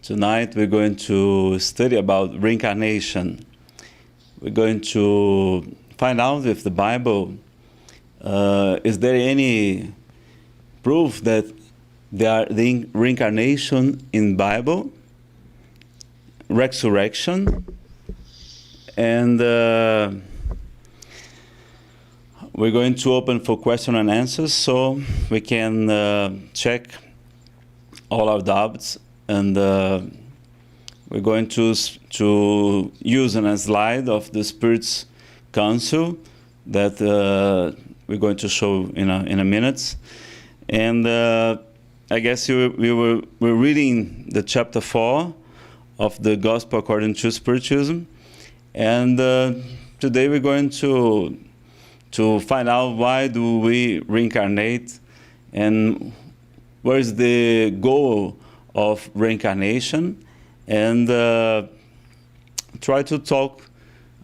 Tonight we're going to study about reincarnation. We're going to find out if the Bible, is there any proof that there are the reincarnation in Bible, resurrection, and we're going to open for question and answers so we can check all our doubts. And we're going to use a slide of the Spirit's Council that we're going to show in a minute. And I guess we're reading the chapter 4 of the Gospel according to Spiritism. And today we're going to find out why do we reincarnate and what is the goal of reincarnation, and try to talk.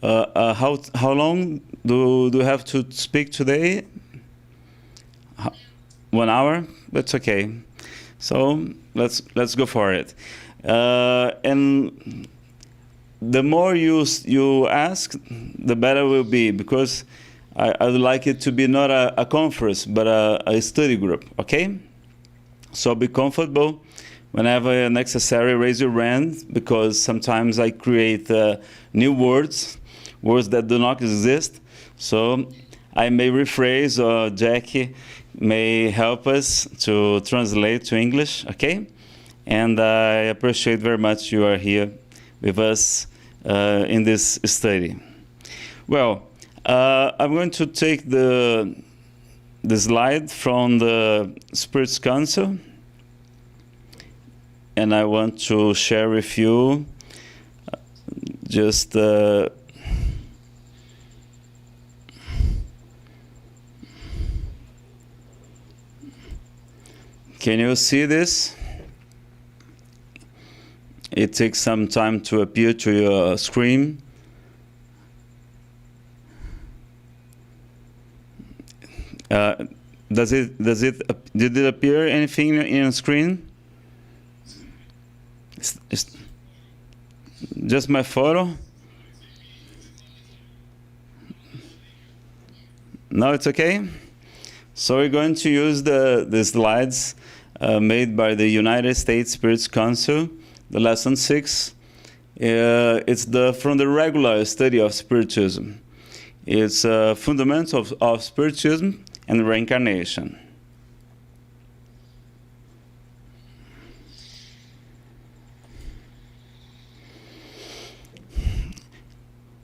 How long do you have to speak today? 1 hour? That's okay. So let's go for it. And the more you ask, the better it will be, because I would like it to be not a conference, but a study group. Okay? So be comfortable. Whenever necessary, raise your hand, because sometimes I create new words that do not exist. So I may rephrase, or Jackie may help us to translate to English, okay? And I appreciate very much you are here with us in this study. Well, I'm going to take the slide from the Spirit's Council, and I want to share with you just can you see this? It takes some time to appear to your screen. Did it appear anything in the screen? It's just my photo? No, it's okay? So we're going to use the slides made by the United States Spirits Council, the lesson 6. It's from the regular study of Spiritism. It's fundamentals of Spiritism and reincarnation.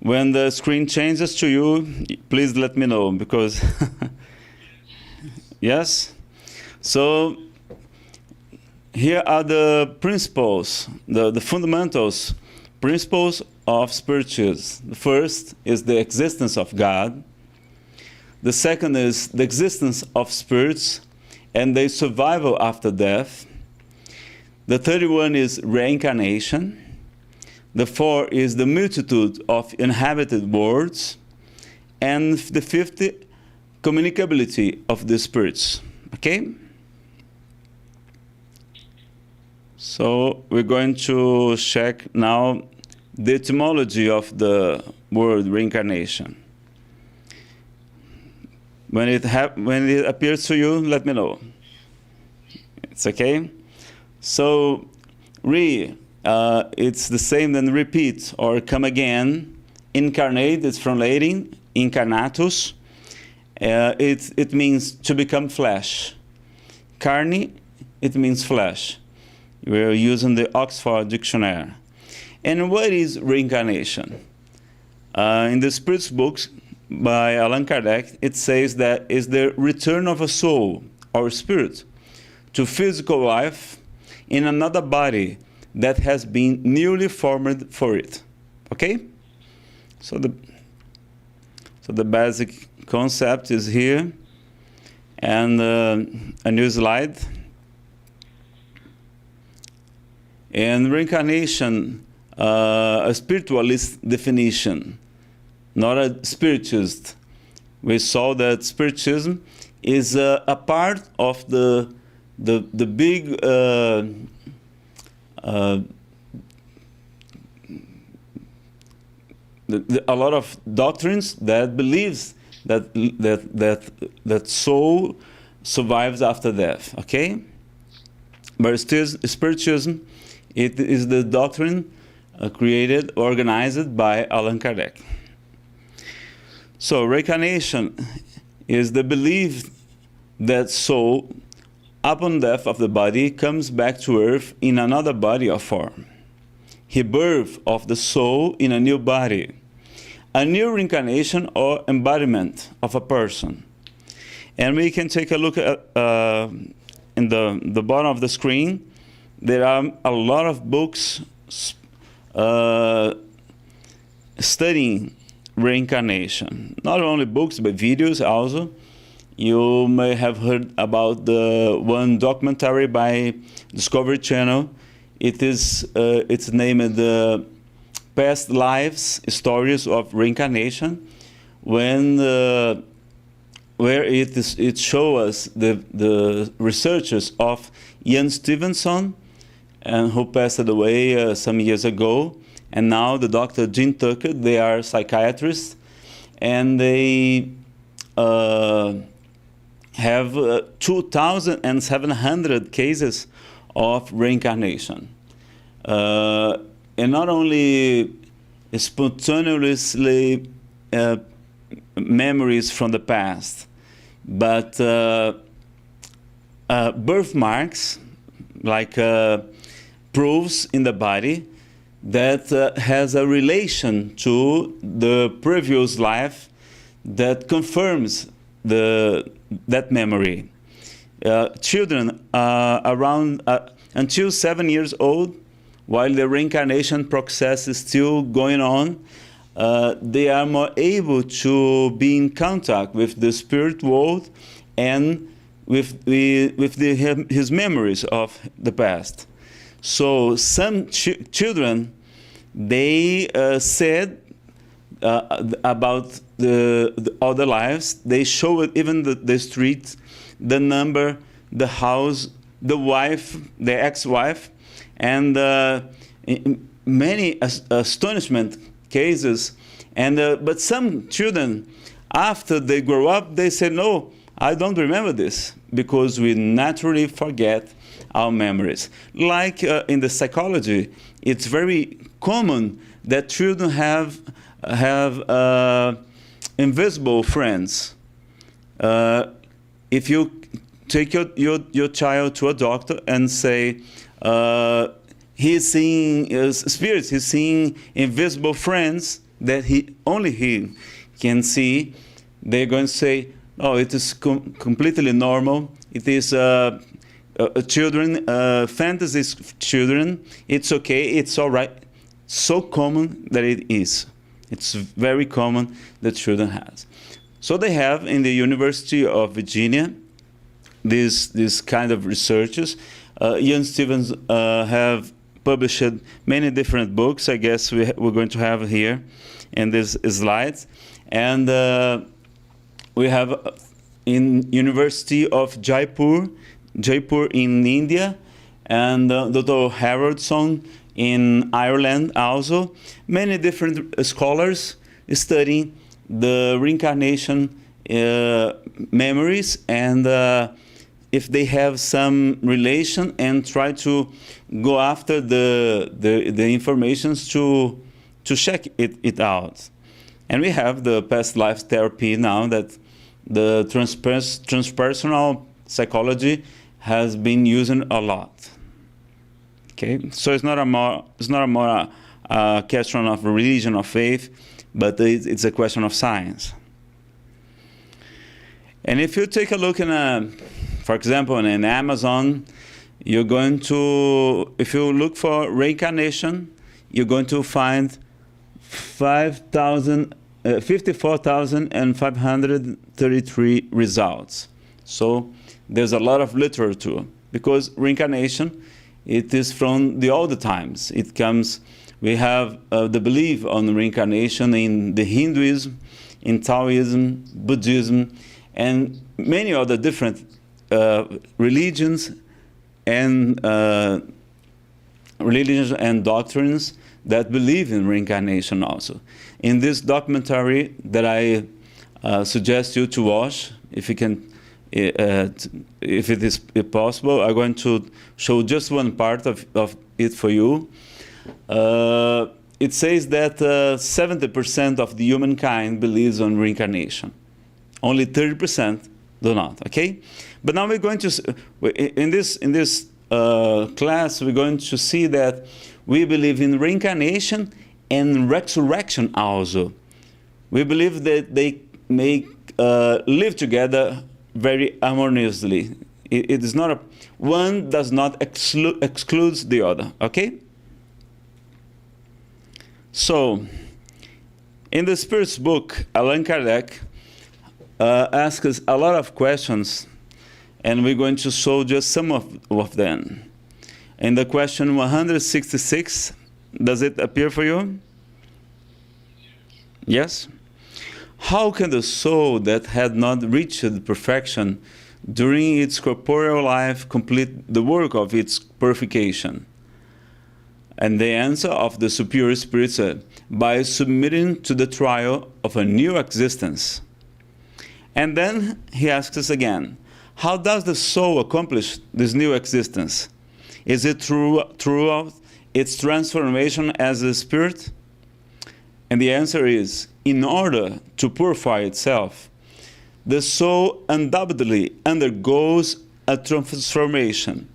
When the screen changes to you, please let me know, because yes? So here are the principles, the fundamentals, principles of Spiritism. The first is the existence of God. The second is the existence of spirits and their survival after death. The third one is reincarnation. The fourth is the multitude of inhabited worlds. And the fifth, communicability of the spirits. Okay? So we're going to check now the etymology of the word reincarnation. When it appears to you, let me know. It's okay? So, it's the same than repeat or come again. Incarnate, it's from Latin, incarnatus. It means to become flesh. Carne, it means flesh. We're using the Oxford Dictionary. And what is reincarnation? In the Spirit's books by Allan Kardec, it says that is the return of a soul or spirit to physical life in another body that has been newly formed for it. Okay? So the basic concept is here, and a new slide. And reincarnation, a spiritualist definition, not a spiritist. We saw that spiritism is a part of the big a lot of doctrines that believes that soul survives after death. Okay, but still, spiritualism, it is the doctrine created, organized by Allan Kardec. So reincarnation is the belief that soul, upon death of the body, comes back to earth in another body or form. Rebirth of the soul in a new body, a new reincarnation or embodiment of a person. And we can take a look at in the bottom of the screen. There are a lot of books studying reincarnation. Not only books, but videos also. You may have heard about the one documentary by Discovery Channel. It is it's named the Past Lives Stories of Reincarnation, when where it shows us the researchers of Ian Stevenson, and who passed away some years ago, and now the Dr. Gene Tucker. They are psychiatrists, and they have 2,700 cases of reincarnation. And not only spontaneously memories from the past, but birthmarks, like proofs in the body that has a relation to the previous life that confirms that memory. Children around until 7 years old, while the reincarnation process is still going on, they are more able to be in contact with the spirit world and with his memories of the past. So some children, they said about the other lives. They showed even the street, the number, the house, the wife, the ex-wife, and many astonishment cases. And but some children, after they grow up, they say, no, I don't remember this, because we naturally forget our memories. Like in the psychology, it's very common that children have invisible friends. If you take your child to a doctor and say, he's seeing spirits, he's seeing invisible friends that only he can see, they're going to say, oh, it is completely normal. It is children, fantasies children. It's okay, it's all right. So common that it is. It's very common that children has. So they have in the University of Virginia this kind of researchers. Ian Stevens have published many different books. I guess we're going to have here in these slides. And we have in University of Jaipur in India, and Dr. Harrodson in Ireland also. Many different scholars studying the reincarnation memories, and if they have some relation, and try to go after the informations to check it out. And we have the past life therapy now, that the transpersonal psychology has been using a lot. Okay, so it's not a more question of religion or faith, but it's a question of science. And if you take a look in for example, in Amazon, you're going to, if you look for reincarnation, you're going to find 54,533 results. So there's a lot of literature, because reincarnation, it is from the older times. It comes, we have the belief on reincarnation in the Hinduism, in Taoism, Buddhism, and many other different religions and religions and doctrines that believe in reincarnation also. In this documentary that I suggest you to watch, if you can, if it is possible, I'm going to show just one part of it for you. It says that 70% of the humankind believes on reincarnation. Only 30% do not, okay? But now we're going to, in this class, we're going to see that we believe in reincarnation and resurrection also. We believe that they may live together very harmoniously. It is not one does not excludes the other, okay? So, in the Spirit's book, Allan Kardec asks us a lot of questions, and we're going to show just some of them. In the question 166, does it appear for you? Yes? How can the soul that had not reached perfection during its corporeal life complete the work of its purification? And the answer of the superior spirits is by submitting to the trial of a new existence. And then he asks us again, how does the soul accomplish this new existence? Is it throughout its transformation as a spirit? And the answer is, in order to purify itself, the soul undoubtedly undergoes a transformation.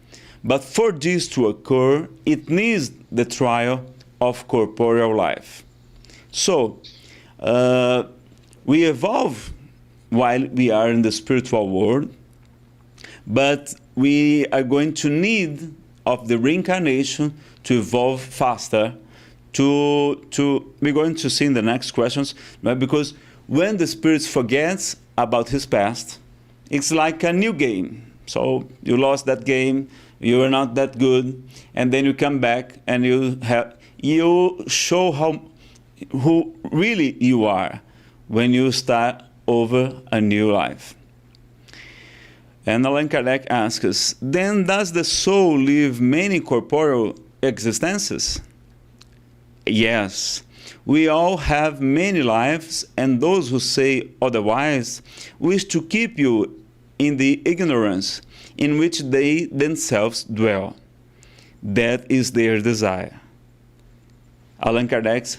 But for this to occur, it needs the trial of corporeal life. So, we evolve while we are in the spiritual world, but we are going to need of the reincarnation to evolve faster. We're going to see in the next questions, right? Because when the spirit forgets about his past, it's like a new game. So you lost that game, you are not that good, and then you come back and you show who really you are when you start over a new life. And Allan Kardec asks us, then does the soul live many corporeal existences? Yes, we all have many lives, and those who say otherwise wish to keep you in the ignorance in which they themselves dwell. That is their desire. Allan Kardec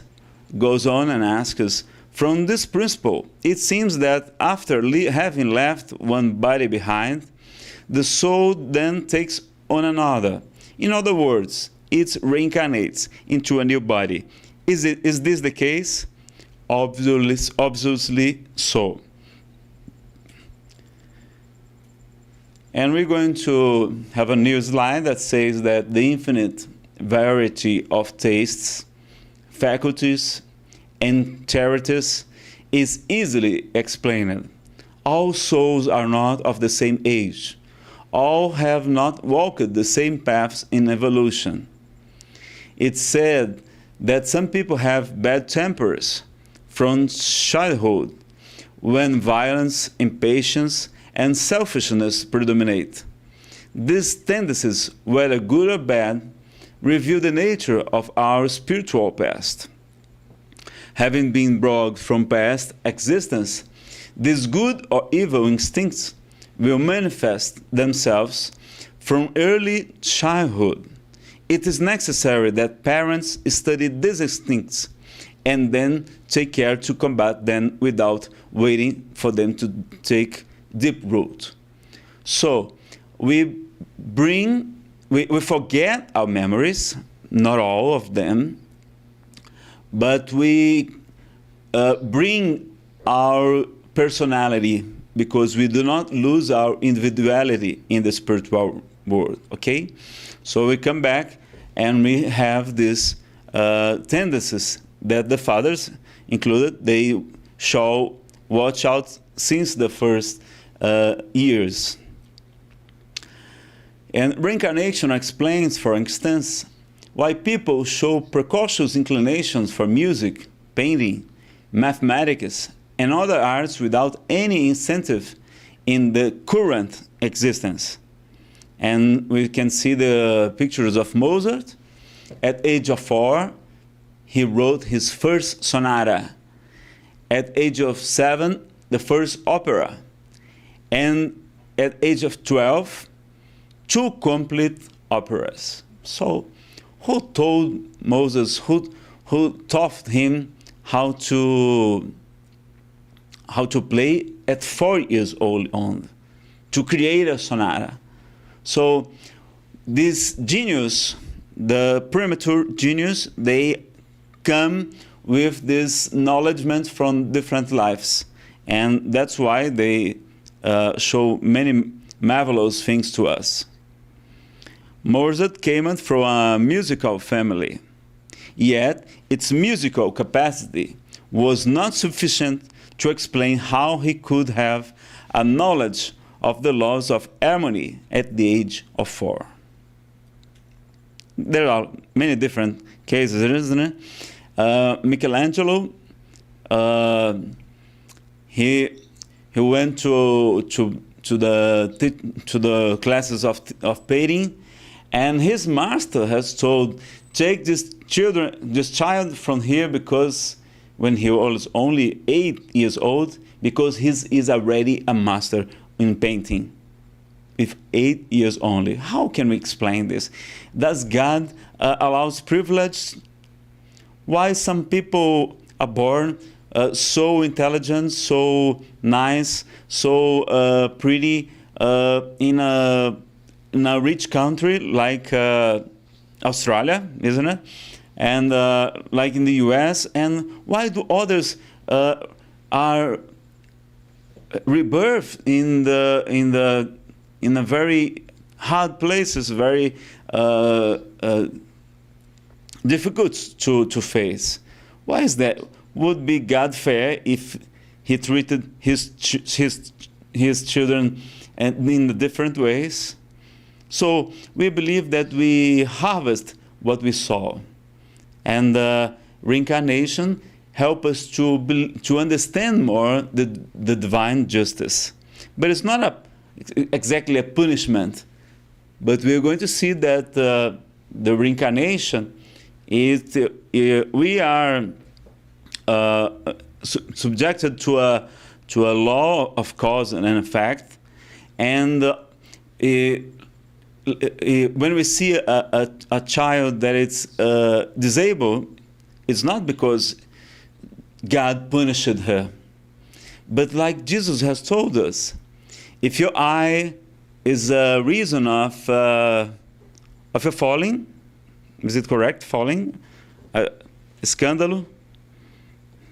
goes on and asks us, from this principle, it seems that after having left one body behind, the soul then takes on another. In other words, it reincarnates into a new body. Is this the case? Obviously so. And we're going to have a new slide that says that the infinite variety of tastes, faculties, and charities is easily explained. All souls are not of the same age. All have not walked the same paths in evolution. It's said that some people have bad tempers from childhood, when violence, impatience, and selfishness predominate. These tendencies, whether good or bad, reveal the nature of our spiritual past. Having been brought from past existence, these good or evil instincts will manifest themselves from early childhood. It is necessary that parents study these instincts and then take care to combat them without waiting for them to take deep root. So we forget our memories, not all of them, but we bring our personality, because we do not lose our individuality in the spiritual world, okay? So we come back and we have these tendencies that the fathers included, they shall watch out since the first years. And reincarnation explains, for instance, why people show precocious inclinations for music, painting, mathematics, and other arts without any incentive in the current existence. And we can see the pictures of Mozart, At age of 4, he wrote his first sonata. At age of 7, the first opera. And at age of 12, 2 complete operas. So who told Moses, who taught him how to play at 4 years old only, to create a sonata? So this genius, the premature genius, they come with this knowledge from different lives. And that's why they show many marvelous things to us. Mozart came from a musical family, yet its musical capacity was not sufficient to explain how he could have a knowledge of the laws of harmony at the age of 4. There are many different cases, isn't it? Michelangelo, he went to the classes of painting, and his master has told, take this child from here, because when he was only 8 years old, because he is already a master in painting. With 8 years only. How can we explain this? Does God allows privilege? Why some people are born so intelligent, so nice, so pretty in a rich country like Australia, isn't it? And like in the US, and why do others are rebirthed in a very hard places, very difficult to face? Why is that? Would be God fair if he treated his children in the different ways? So we believe that we harvest what we sow, and reincarnation help us to understand more the divine justice. But it's not exactly a punishment. But we are going to see that the reincarnation is we are subjected to a law of cause and effect, and when we see a child that is disabled, it's not because God punished her, but like Jesus has told us, if your eye is a reason of a falling, is it correct? Falling, scandal.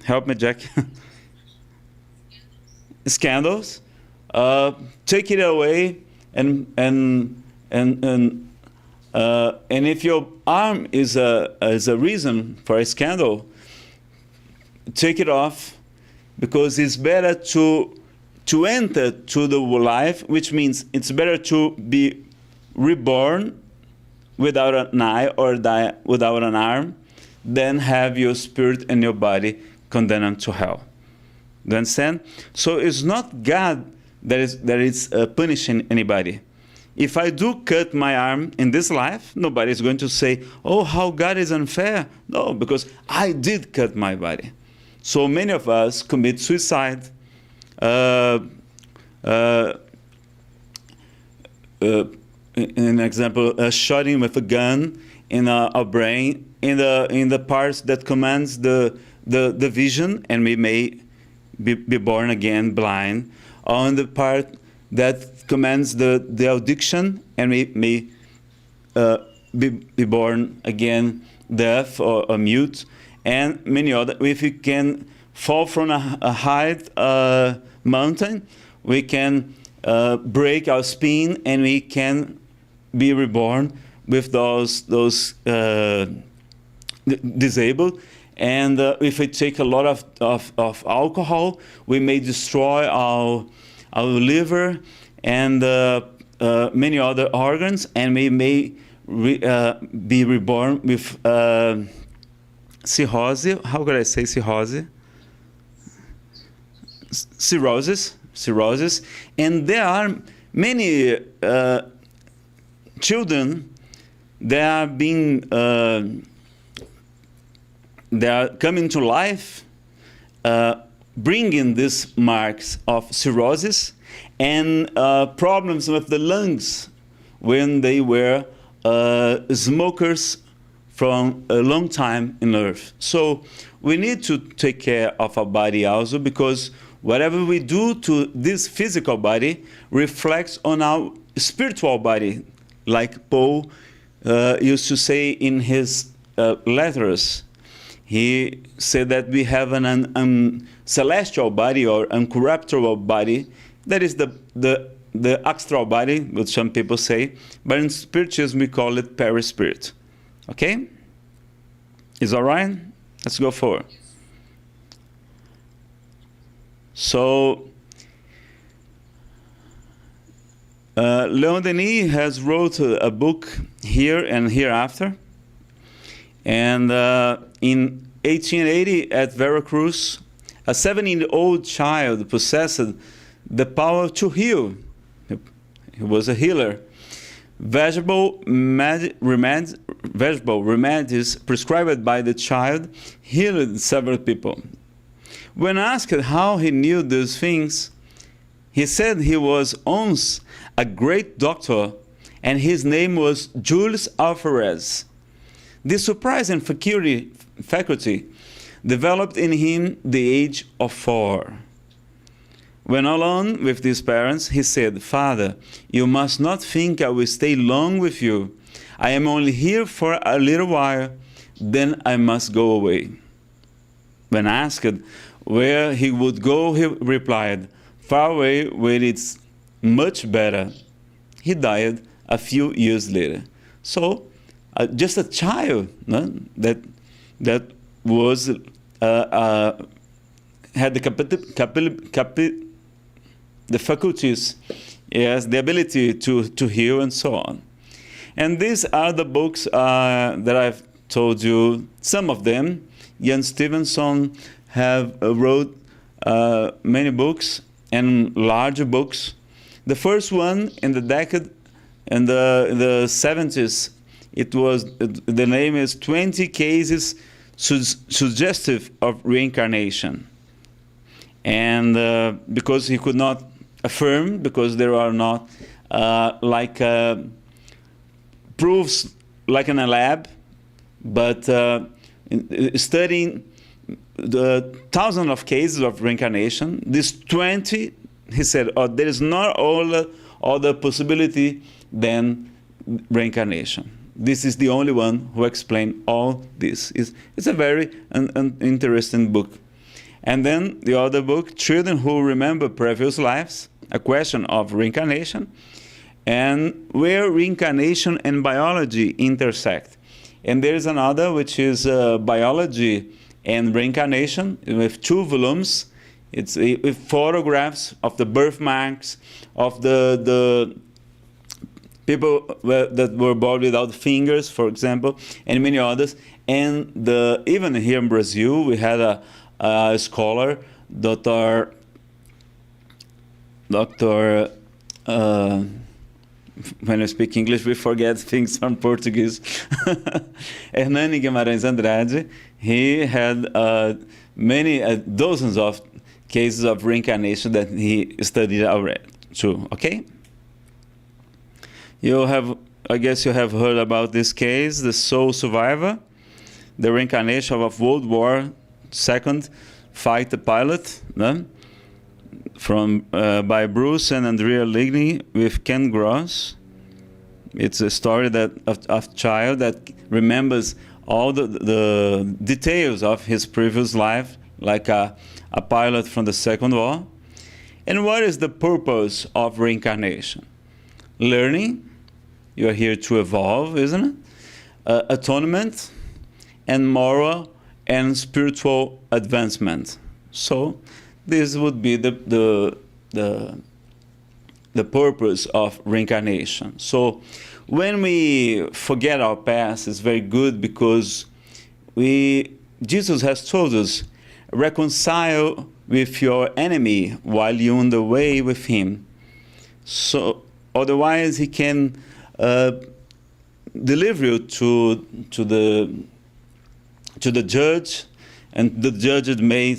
Help me, Jack. Scandals. Take it away, and if your arm is a reason for a scandal, take it off, because it's better to enter to the life, which means it's better to be reborn without an eye or die without an arm than have your spirit and your body condemned to hell. Do you understand? So it's not God that is punishing anybody. If I do cut my arm in this life, nobody is going to say, oh, how God is unfair. No, because I did cut my body. So many of us commit suicide. In an example, shooting with a gun in our brain, in the parts that commands the vision, and we may be born again blind, on the part that commands the audition, and we may be born again deaf or mute, and many other. If we can fall from a high mountain, we can break our spine, and we can be reborn with those disabled. And if we take a lot of alcohol, we may destroy our liver and many other organs, and we may be reborn with cirrhosis. How could I say cirrhosis? Cirrhosis. And there are many children they are being they are coming to life, bringing these marks of cirrhosis and problems with the lungs when they were smokers from a long time in earth. So we need to take care of our body also, because whatever we do to this physical body reflects on our spiritual body, like Paul used to say in his letters. He said that we have an celestial body or incorruptible body. That is the astral body, what some people say, but in spiritism we call it perispirit. Okay? Is all right? Let's go forward. So, Leon Denis has wrote a book, Here and Hereafter. And in 1880 at Veracruz, a 7-year-old child possessed the power to heal. He was a healer. Vegetable remedies prescribed by the child healed several people. When asked how he knew these things, he said he was once a great doctor and his name was Jules Alvarez. This surprising faculty developed in him the age of 4. When alone with his parents, he said, "Father, you must not think I will stay long with you. I am only here for a little while, then I must go away." When asked where he would go, he replied, "Far away where it's much better." He died a few years later. So, just a child, no? that was had the faculties, yes, the ability to heal and so on. And these are the books that I've told you. Some of them, Jan Stevenson have wrote many books and larger books. The first one in the decade in the 70s, it was, the name is 20 Cases Suggestive of Reincarnation. And because he could not affirm, because there are not proofs like in a lab, but studying the thousands of cases of reincarnation, these 20, he said, there is not all other possibility than reincarnation. This is the only one who explained all this. It's a very interesting book. And then the other book, Children Who Remember Previous Lives, A Question of Reincarnation, and Where Reincarnation and Biology Intersect. And there is another, which is Biology and Reincarnation, with 2 volumes. It's with photographs of the birthmarks of the people that were born without fingers, for example, and many others. And even here in Brazil, we had a scholar, Dr. When we speak English, we forget things from Portuguese. Hernani Guimarães Andrade, he had many dozens of cases of reincarnation that he studied already too. Okay. I guess you have heard about this case, the Soul Survivor, the reincarnation of World War II fighter pilot, no? By Bruce and Andrea Ligny with Ken Gross. It's a story of a child that remembers all the details of his previous life, like a pilot from the Second War. And what is the purpose of reincarnation? Learning. You are here to evolve, isn't it? Atonement and moral and spiritual advancement. So this would be the purpose of reincarnation. So when we forget our past, it's very good, because Jesus has told us, reconcile with your enemy while you're on the way with him. So otherwise he can deliver you to the judge, and the judge may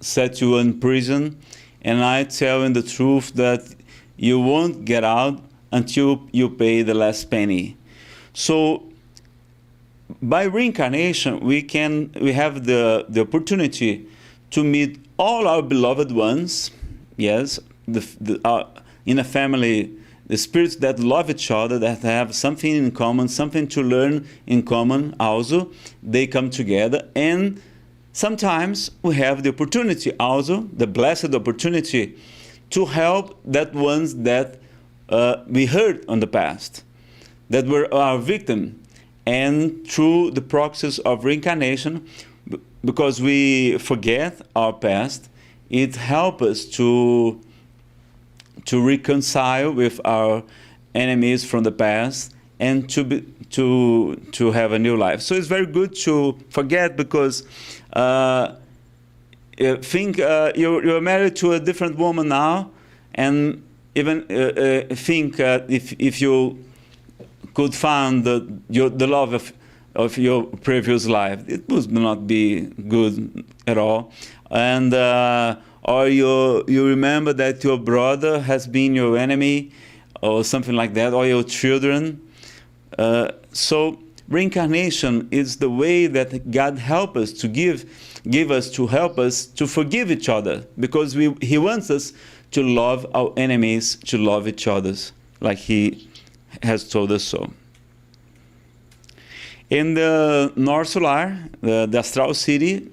set you in prison, and I tell you the truth that you won't get out until you pay the last penny. So by reincarnation, we have the opportunity to meet all our beloved ones, yes, in a family, the spirits that love each other, that have something in common, something to learn in common also, they come together. And sometimes we have the opportunity also, the blessed opportunity, to help that ones that we hurt in the past, that were our victim. And through the process of reincarnation, because we forget our past, it helps us to reconcile with our enemies from the past and to have a new life. So it's very good to forget, because think you're married to a different woman now, and even think if you could find the love of your previous life, it would not be good at all. And or you remember that your brother has been your enemy, or something like that, or your children. So reincarnation is the way that God helps us to give us, to help us to forgive each other, because He wants us to love our enemies, to love each other, like He has told us so. In the North Solar, the Astral City,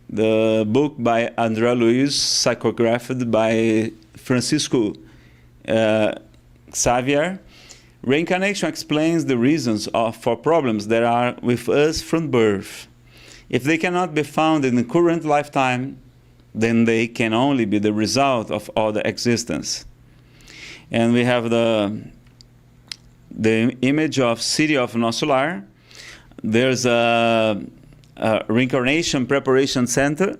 the book by André Luiz, psychographed by Francisco Xavier, reincarnation explains the reasons for problems that are with us from birth. If they cannot be found in the current lifetime, then they can only be the result of other existence. And we have the image of City of North Solar. There's a Reincarnation Preparation Center,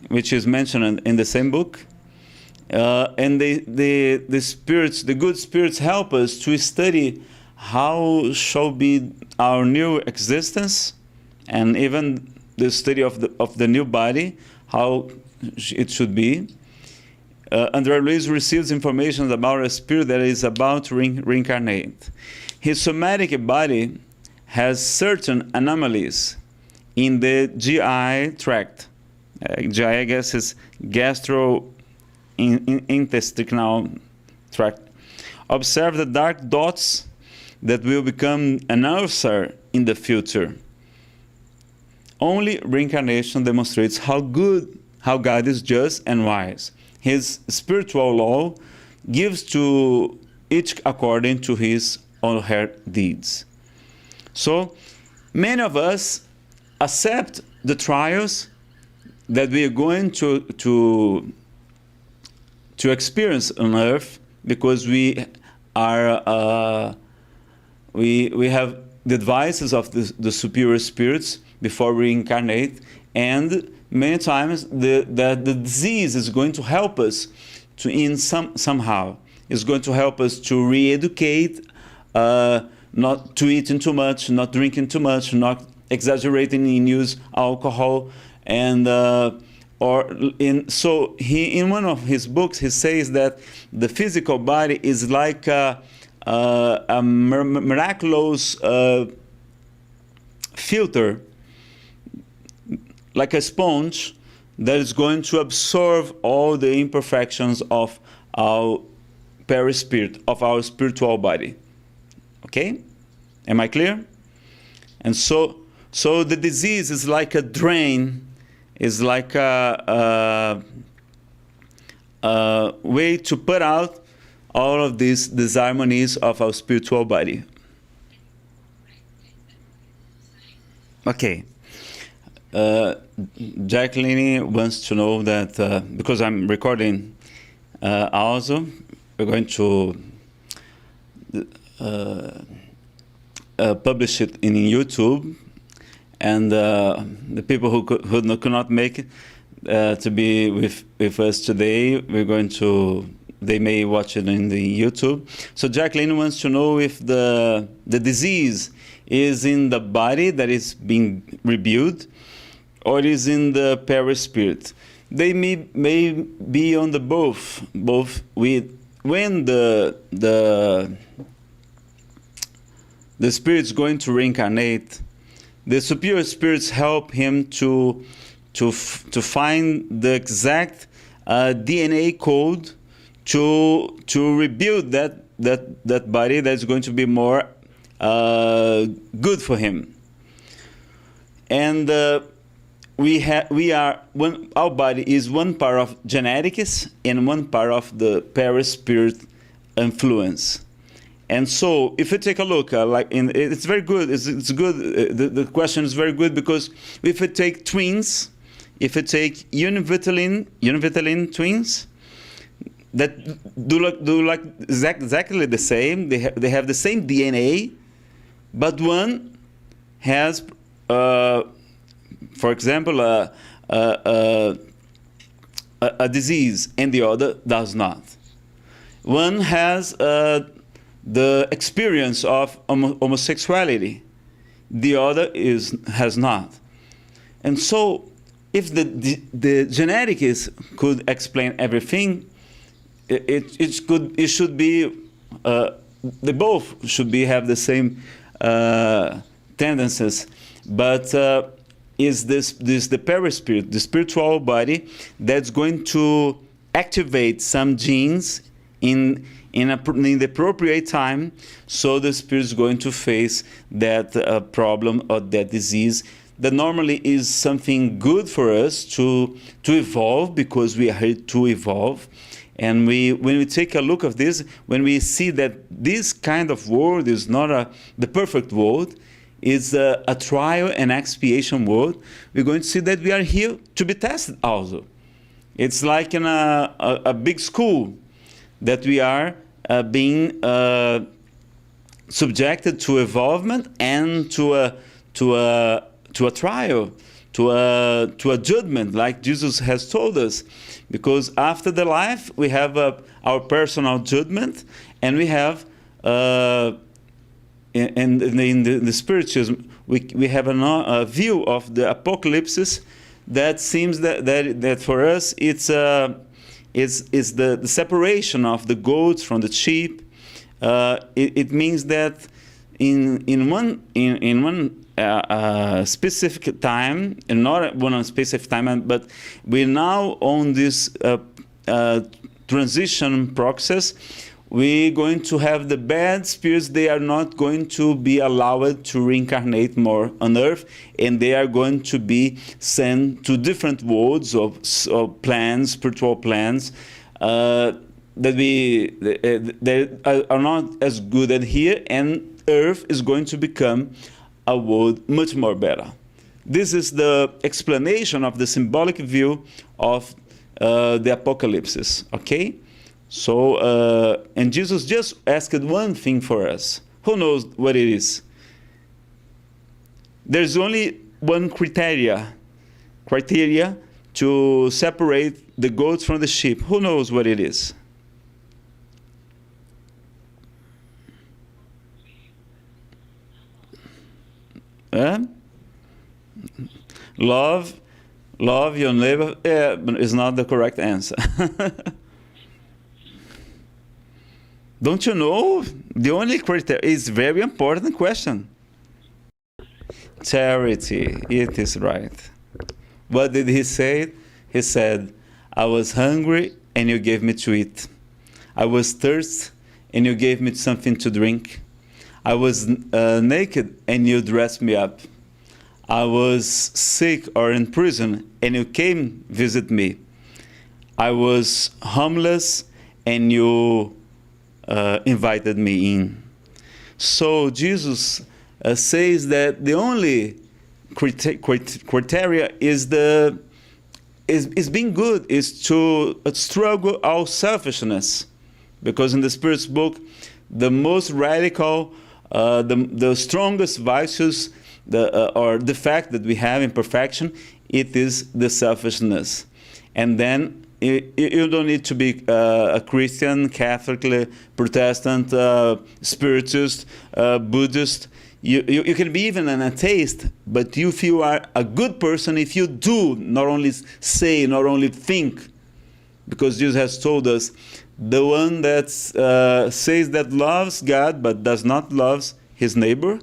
which is mentioned in the same book. And the spirits, the good spirits, help us to study how shall be our new existence, and even the study of the new body, how it should be. André Luiz receives information about a spirit that is about to reincarnate. His somatic body has certain anomalies in the GI tract. GI, I guess, is gastrointestinal tract. Observe the dark dots that will become an ulcer in the future. Only reincarnation demonstrates how God is just and wise. His spiritual law gives to each according to his or her deeds. So many of us accept the trials that we are going to experience on earth, because we are we have the advices of the superior spirits before we reincarnate, and many times the disease is going to help us to somehow. It's going to help us to re-educate, not to eating too much, not drinking too much, not exaggerating in use alcohol, and so in one of his books he says that the physical body is like a miraculous filter, like a sponge that is going to absorb all the imperfections of our perispirit, of our spiritual body. Okay? Am I clear? And so the disease is like a drain, is like a way to put out all of these disharmonies of our spiritual body. Okay. Jacqueline wants to know that, because I'm recording also, we're going to publish it in YouTube, and the people who could not make it to be with us today, we're going to they may watch it in the YouTube. So Jacqueline wants to know if the disease is in the body that is being rebuilt, or is in the perispirit. They may be on the both. With when the spirit's going to reincarnate, the superior spirits help him to find the exact DNA code to rebuild that body that's going to be more good for him. And our body is one part of genetics and one part of the perispirit influence. And so, if you take a look, it's very good. It's good. The question is very good, because if you take twins, if you take univitelline twins, that do like exactly the same. They have the same DNA, but one has, for example, a disease, and the other does not. One has the experience of homosexuality, the other has not. And so, if the genetics could explain everything, it should be they both should have the same tendencies, but is this the perispirit, the spiritual body, that's going to activate some genes in the appropriate time, so the spirit is going to face that problem or that disease that normally is something good for us to evolve, because we are here to evolve. And when we take a look at this, when we see that this kind of world is not the perfect world, it's a trial and expiation world, we're going to see that we are here to be tested also. It's like in a big school, that we are being subjected to evolvement and to a trial, to a judgment, like Jesus has told us. Because after the life, we have our personal judgment, and we have in the spiritualism, we have a view of the apocalypse that seems that for us it's the separation of the goats from the sheep. It means that in one specific time, and not one specific time, but we're now on this transition process. We're going to have the bad spirits. They are not going to be allowed to reincarnate more on Earth, and they are going to be sent to different worlds of plans, spiritual plans, that they are not as good as here, and Earth is going to become a world much more better. This is the explanation of the symbolic view of the apocalypse. Okay. So, and Jesus just asked one thing for us. Who knows what it is? There's only one criteria to separate the goats from the sheep. Who knows what it is? Love your neighbor is not the correct answer. Don't you know? The only criteria is very important question. Charity, it is right. What did he say? He said, I was hungry and you gave me to eat. I was thirsty and you gave me something to drink. I was naked and you dressed me up. I was sick or in prison and you came visit me. I was homeless and you invited me in. So Jesus says that the only criteria is being good, is to struggle our selfishness, because in the Spirit's book, the most radical, the strongest vices, or defect that we have, imperfection, it is the selfishness. And then you don't need to be a Christian, Catholic, Protestant, Spiritist, Buddhist. You can be even an atheist, but if you are a good person, if you do, not only say, not only think, because Jesus has told us, the one that says that loves God but does not love his neighbor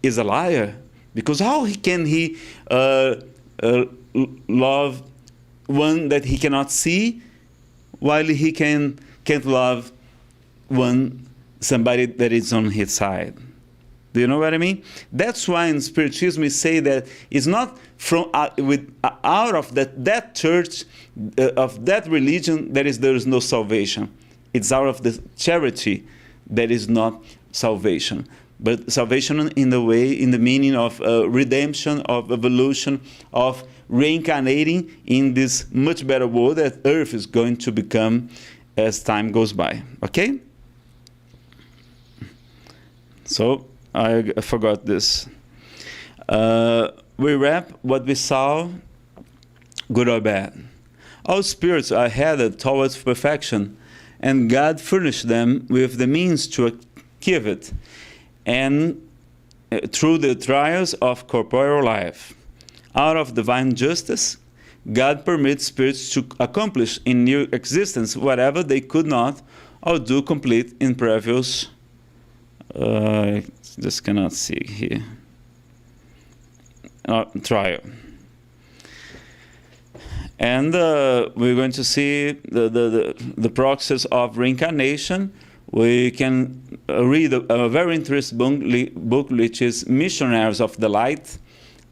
is a liar. Because how can he love one that he cannot see, while he can't love somebody that is on his side? Do you know what I mean? That's why in Spiritism we say that it's not from out of that church, of that religion, there is no salvation. It's out of the charity that is not salvation. But salvation in the meaning of redemption, of evolution, of reincarnating in this much better world that Earth is going to become as time goes by. Okay? So, I forgot this. We wrap what we saw, good or bad. All spirits are headed towards perfection, and God furnished them with the means to achieve it, and through the trials of corporeal life. Out of divine justice, God permits spirits to accomplish in new existence whatever they could not or do complete in previous. Just cannot see here. Trial. And we're going to see the process of reincarnation. We can read a very interesting book which is Missionaries of the Light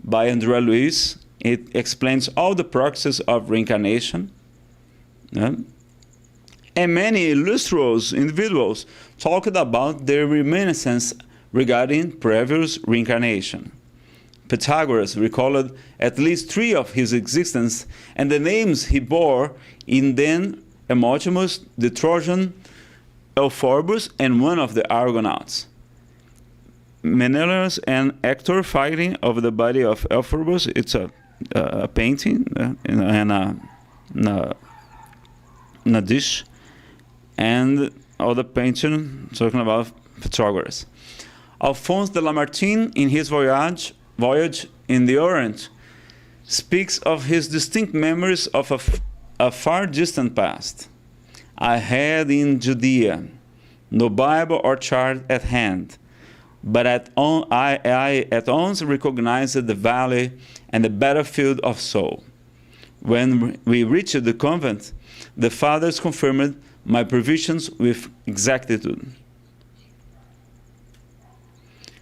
by Andrea Luiz. It explains all the process of reincarnation. And many illustrious individuals talked about their reminiscence regarding previous reincarnation. Pythagoras recalled at least 3 of his existence and the names he bore in then Hermotimus, the Trojan, Euphorbus, and one of the Argonauts. Menelaus and Hector fighting over the body of Euphorbus. It's a painting and a dish. And other painting talking about Pythagoras. Alphonse de Lamartine, in his voyage in the Orient, speaks of his distinct memories of a far distant past. I had in Judea no Bible or chart at hand, but I at once recognized the valley and the battlefield of soul. When we reached the convent, the fathers confirmed my previsions with exactitude.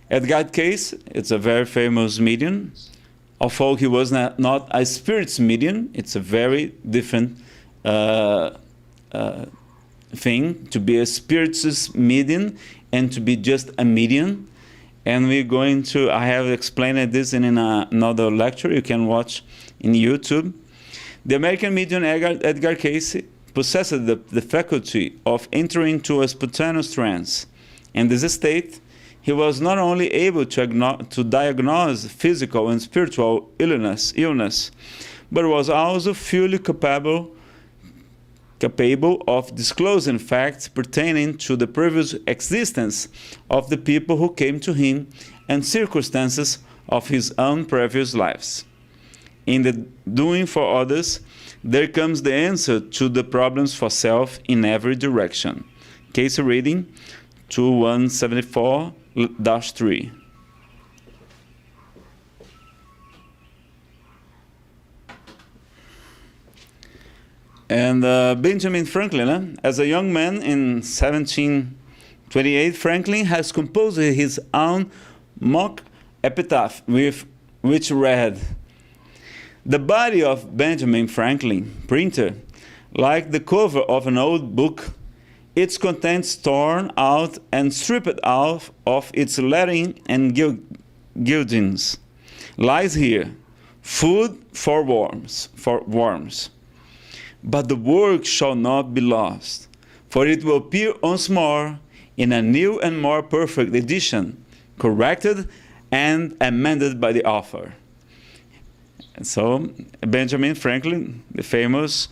Edgar Cayce, it's a very famous medium. Although he was not a spirits medium, it's a very different thing to be a spiritist medium and to be just a medium. And we're going to, I have explained this in another lecture you can watch in YouTube. The American medium Edgar Cayce possessed the faculty of entering into a spontaneous trance. In this state, he was not only able to diagnose physical and spiritual illness, but was also fully capable of disclosing facts pertaining to the previous existence of the people who came to him and circumstances of his own previous lives. In the doing for others, there comes the answer to the problems for self in every direction. Case reading 2174-3. And Benjamin Franklin, as a young man in 1728, Franklin has composed his own mock epitaph, which read, "The body of Benjamin Franklin, printer, like the cover of an old book, its contents torn out and stripped out of its lettering and gildings, lies here, food for worms. But the work shall not be lost, for it will appear once more in a new and more perfect edition, corrected and amended by the author." And so Benjamin Franklin, the famous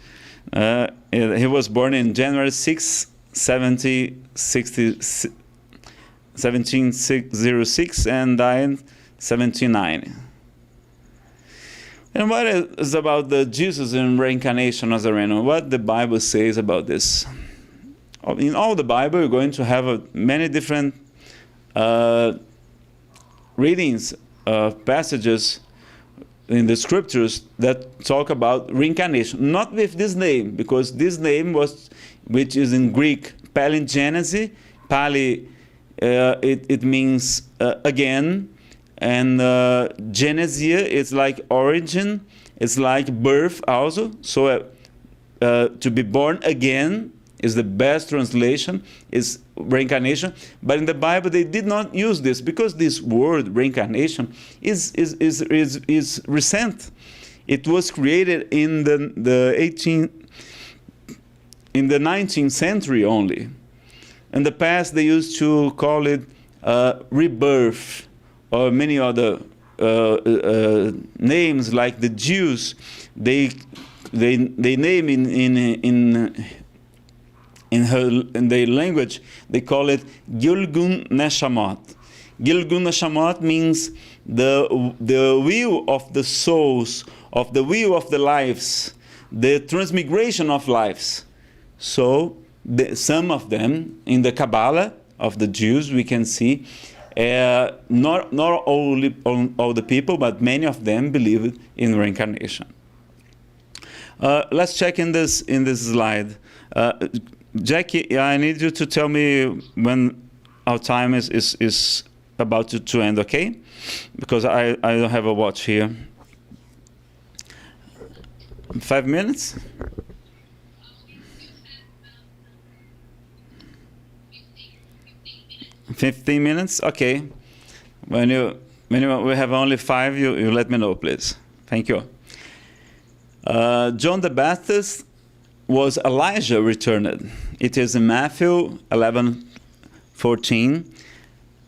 He was born in January 6, 1706 and died 79. And what is about the Jesus in Reincarnation, Nazareno? What the Bible says about this? In all the Bible, you're going to have many different readings of passages in the scriptures that talk about reincarnation. Not with this name, because this name was, which is in Greek, palingenesis. Pali, it means again. And genesia is like origin, it's like birth also. So to be born again is the best translation, is reincarnation. But in the Bible they did not use this, because this word reincarnation is recent. It was created in the 19th century only. In the past they used to call it rebirth, or many other names, like the Jews, they name in their language, they call it Gilgun Neshamot. Gilgun Neshamot means the will of the souls, of the will of the lives, the transmigration of lives. So some of them in the Kabbalah of the Jews we can see. Not only all the people, but many of them believe in reincarnation. Let's check in this slide. Jackie, I need you to tell me when our time is about to end, okay? Because I don't have a watch here. 5 minutes? 15 minutes? Okay. When we have only 5, you let me know, please. Thank you. John the Baptist was Elijah returned. It is in Matthew 11:14,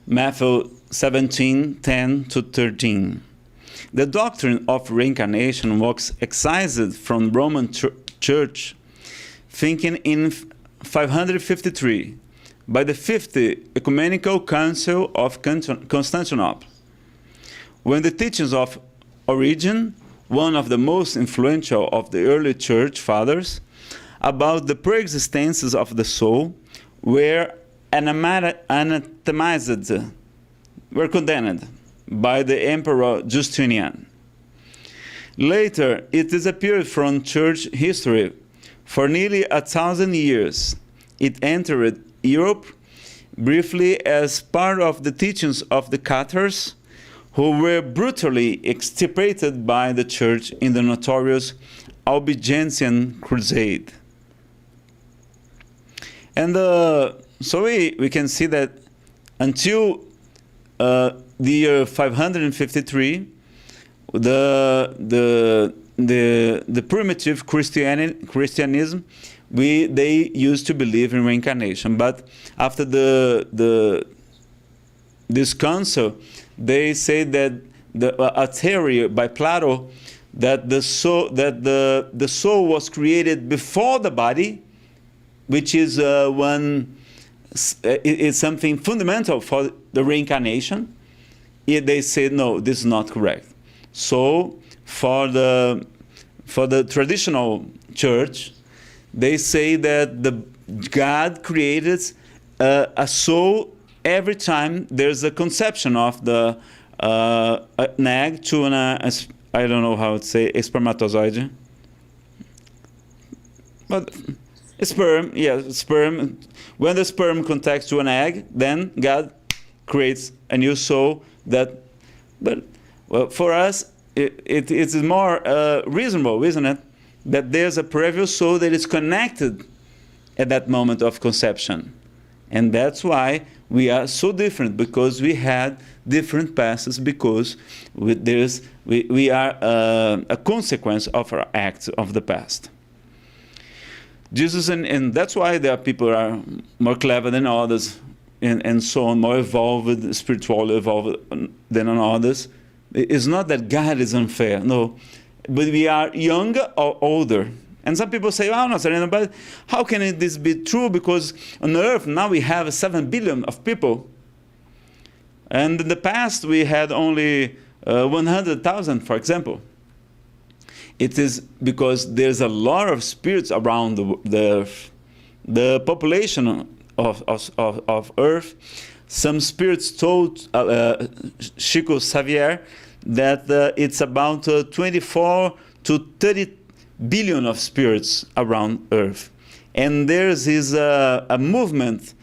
Matthew 17:10 to 13. The doctrine of reincarnation was excised from Roman Church, thinking in 553. By the 50th Ecumenical Council of Constantinople. When the teachings of Origen, one of the most influential of the early church fathers, about the pre-existences of the soul, were anathematized, were condemned by the Emperor Justinian. Later, it disappeared from church history. For nearly 1,000 years, it entered Europe briefly as part of the teachings of the Cathars, who were brutally extirpated by the church in the notorious Albigensian Crusade. And so we can see that until the year 553, the primitive Christianism, they used to believe in reincarnation. But after this council, they say that a theory by Plato that the soul was created before the body, which is is something fundamental for the reincarnation. They say no, this is not correct. So for the traditional church, they say that God created a soul every time there's a conception of an egg to I don't know how to say, a spermatozoid. But sperm, yeah, sperm. When the sperm contacts to an egg, then God creates a new soul. But well, for us, it is more reasonable, isn't it? That there's a previous soul that is connected at that moment of conception. And that's why we are so different, because we had different paths, because we are a consequence of our acts of the past. Jesus, and that's why there are people who are more clever than others, and so on, more evolved, spiritually evolved than others. It's not that God is unfair, no. But we are younger or older. And some people say, oh, Nazareno, but how can this be true? Because on earth now we have 7 billion of people. And in the past we had only 100,000, for example. It is because there's a lot of spirits around the earth. The population of Earth, some spirits told Chico Xavier that it's about 24 to 30 billion of spirits around Earth. And there's a movement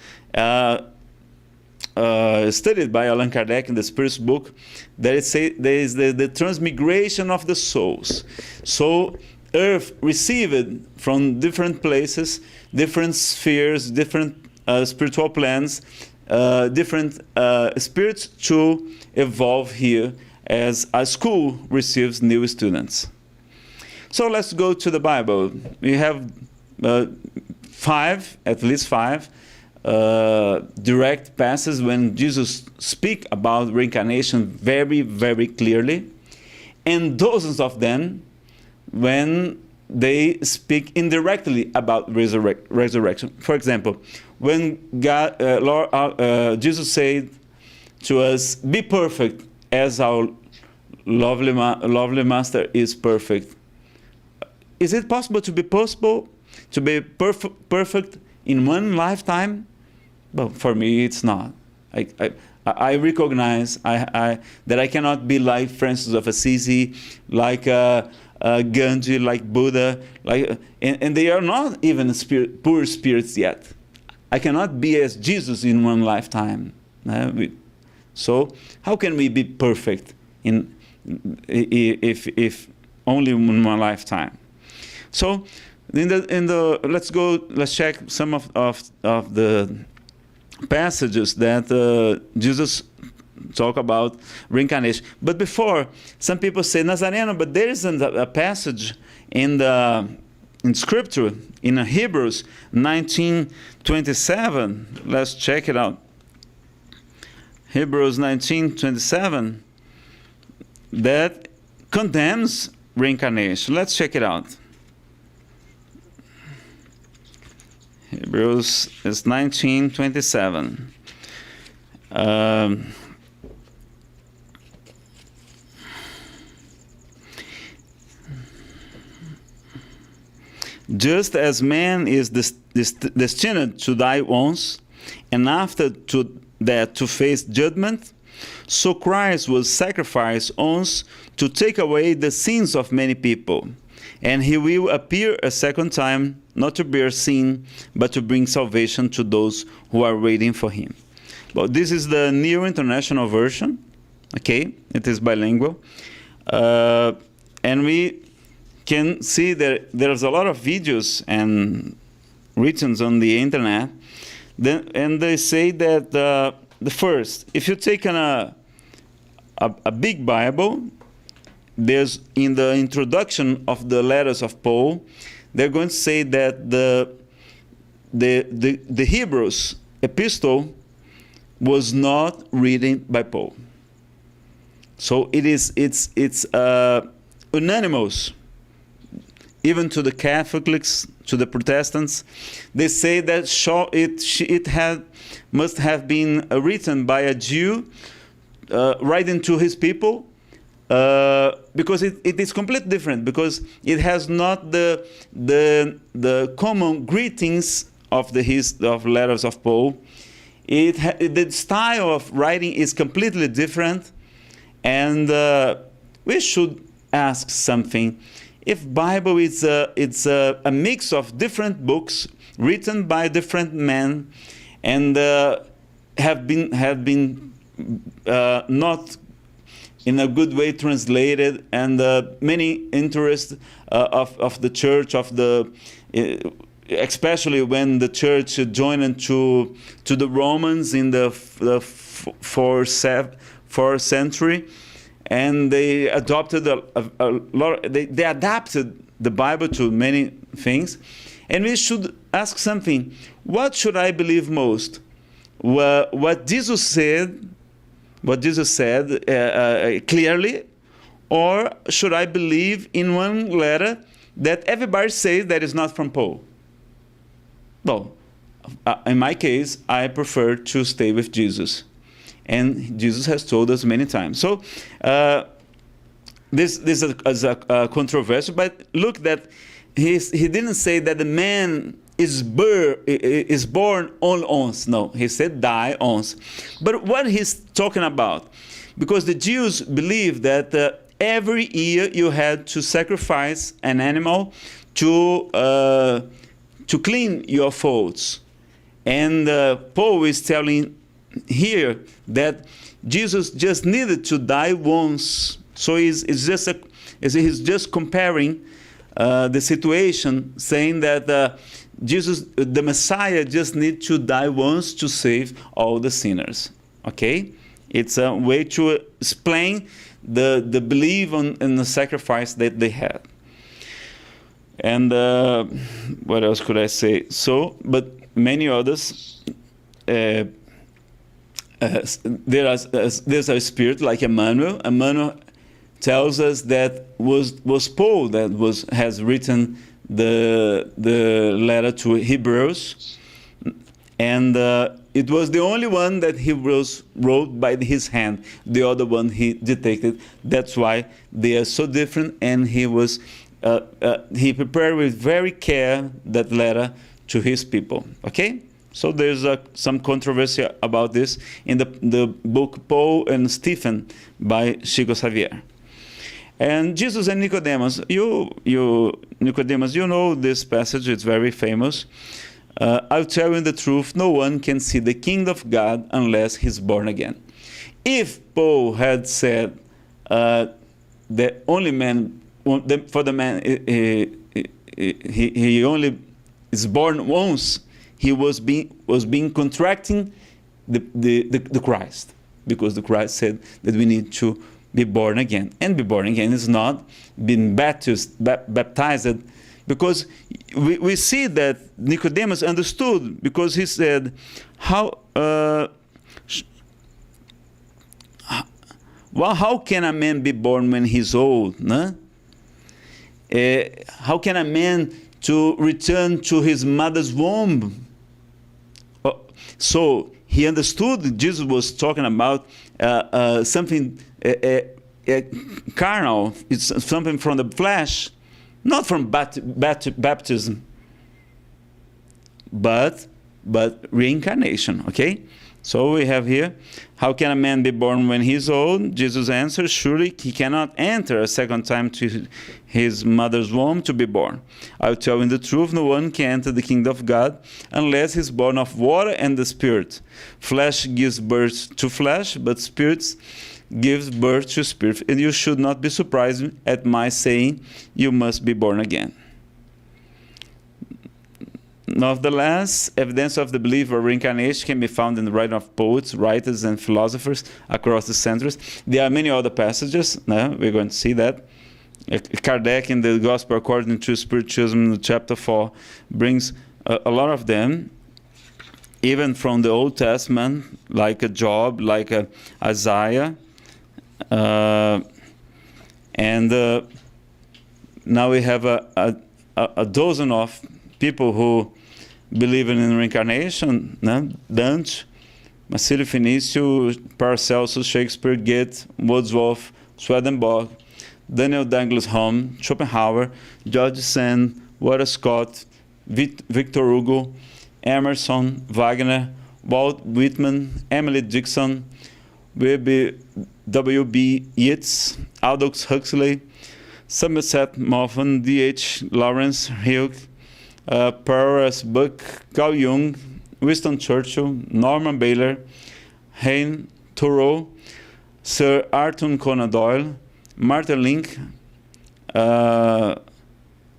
studied by Allan Kardec in the Spirit's book, that it say there is the transmigration of the souls. So Earth received from different places, different spheres, different spiritual plans, different spirits to evolve here as a school receives new students. So let's go to the Bible. We have at least five direct passages when Jesus speaks about reincarnation very, very clearly, and dozens of them when they speak indirectly about resurrection. For example, when Jesus said to us, "Be perfect as our lovely Master is perfect." Is it possible to be perfect in one lifetime? Well, for me, it's not. I recognize that I cannot be like Francis of Assisi, like Gandhi, like Buddha, and they are not even poor spirits yet. I cannot be as Jesus in one lifetime. So how can we be perfect if only in one lifetime? So let's check some of the passages that Jesus talk about reincarnation. But before, some people say, Nazareno, but there isn't a passage in Scripture, in Hebrews 19:27. Let's check it out. Hebrews 19:27, that condemns reincarnation. Let's check it out. Hebrews is 19:27. Just as man is destined to die once, and after that to face judgment, so Christ was sacrificed once to take away the sins of many people. And he will appear a second time, not to bear sin, but to bring salvation to those who are waiting for him. Well, this is the New International Version. Okay, it is bilingual. And we can see that there's a lot of videos and written on the internet. And they say that the first, if you take a big Bible, there's in the introduction of the letters of Paul, they're going to say that the Hebrews epistle was not written by Paul. So it's unanimous, even to the Catholics, to the Protestants. They say that it must have been written by a Jew writing to his people. Because it is completely different, because it has not the common greetings of of letters of Paul. The style of writing is completely different, and we should ask something. If Bible is it's a mix of different books written by different men, and have been not in a good way translated, and many interests of the church, especially when the church joined to the Romans in the 4th century, and they adopted a lot. They adapted the Bible to many things, and we should ask something: what should I believe most? What Jesus said? What Jesus said clearly, or should I believe in one letter that everybody says that is not from Paul. Well, in my case, I prefer to stay with Jesus. And Jesus has told us many times. So this is a controversial, but look that he didn't say that the man is born on once. No, he said die once. But what he's talking about, because the Jews believe that every year you had to sacrifice an animal to clean your faults. And Paul is telling here that Jesus just needed to die once. So he's just comparing the situation, saying that Jesus, the Messiah, just needs to die once to save all the sinners. Okay? It's a way to explain the belief in the sacrifice that they had. And what else could I say? So, but many others, there's a spirit like Emmanuel. Emmanuel tells us that was Paul that has written the letter to Hebrews, and it was the only one that he wrote by his hand. The other one he dictated. That's why they are so different. And he prepared with very care that letter to his people. Okay, so there's some controversy about this in the book Paul and Stephen by Chico Xavier. And Jesus and Nicodemus, Nicodemus, you know this passage, it's very famous. I'll tell you the truth, no one can see the kingdom of God unless he's born again. If Paul had said that only man, for the man, he only is born once, he was being contracting the Christ, because the Christ said that we need to be born again. And be born again is not being baptized, because we see that Nicodemus understood, because he said, how can a man be born when he's old? No? How can a man to return to his mother's womb? So he understood Jesus was talking about something carnal. It's something from the flesh, not from baptism, but reincarnation. Okay. So we have here, how can a man be born when he is old? Jesus answers, surely he cannot enter a second time to his mother's womb to be born. I'll tell you the truth, no one can enter the kingdom of God unless he is born of water and the Spirit. Flesh gives birth to flesh, but spirits gives birth to spirit. And you should not be surprised at my saying, you must be born again. Nevertheless, evidence of the belief of reincarnation can be found in the writing of poets, writers, and philosophers across the centuries. There are many other passages. We're going to see that. Kardec in the Gospel According to Spiritualism, chapter 4, brings a lot of them, even from the Old Testament, like a Job, like a Isaiah. And now we have a dozen of people who believe in reincarnation, Dante, Marcelo Finício, Paracelsus, Shakespeare, Goethe, Wordsworth, Swedenborg, Daniel Douglas Home, Schopenhauer, George Sand, Walter Scott, Victor Hugo, Emerson, Wagner, Walt Whitman, Emily Dickinson, W.B. Yeats, Aldous Huxley, Somerset Maugham, D.H. Lawrence, Hugh, Peirce Buck, Carl Jung, Winston Churchill, Norman Baylor, Hein Thoreau, Sir Arthur Conan Doyle, Martin Link,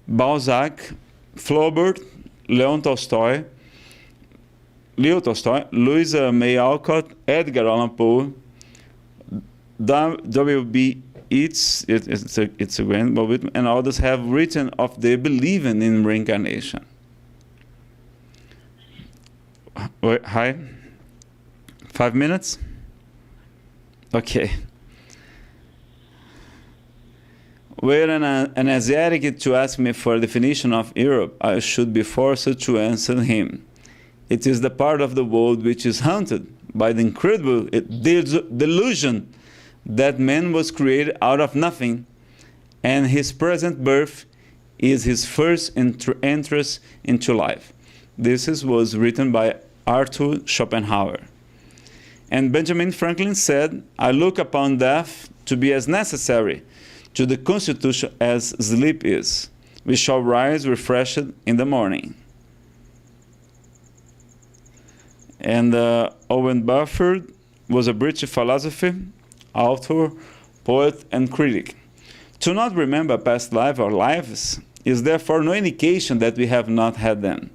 Balzac, Flaubert, Leo Tolstoy, Louisa May Alcott, Edgar Allan Poe, W.B. Yeats, it's a grand, and others have written of their believing in reincarnation. Hi? 5 minutes? Okay. Were an Asiatic to ask me for a definition of Europe, I should be forced to answer him. It is the part of the world which is haunted by the incredible delusion that man was created out of nothing, and his present birth is his first entrance into life. This was written by Arthur Schopenhauer. And Benjamin Franklin said, I look upon death to be as necessary to the constitution as sleep is. We shall rise refreshed in the morning. And Owen Barford was a British philosopher, author, poet, and critic. To not remember past life or lives is therefore no indication that we have not had them.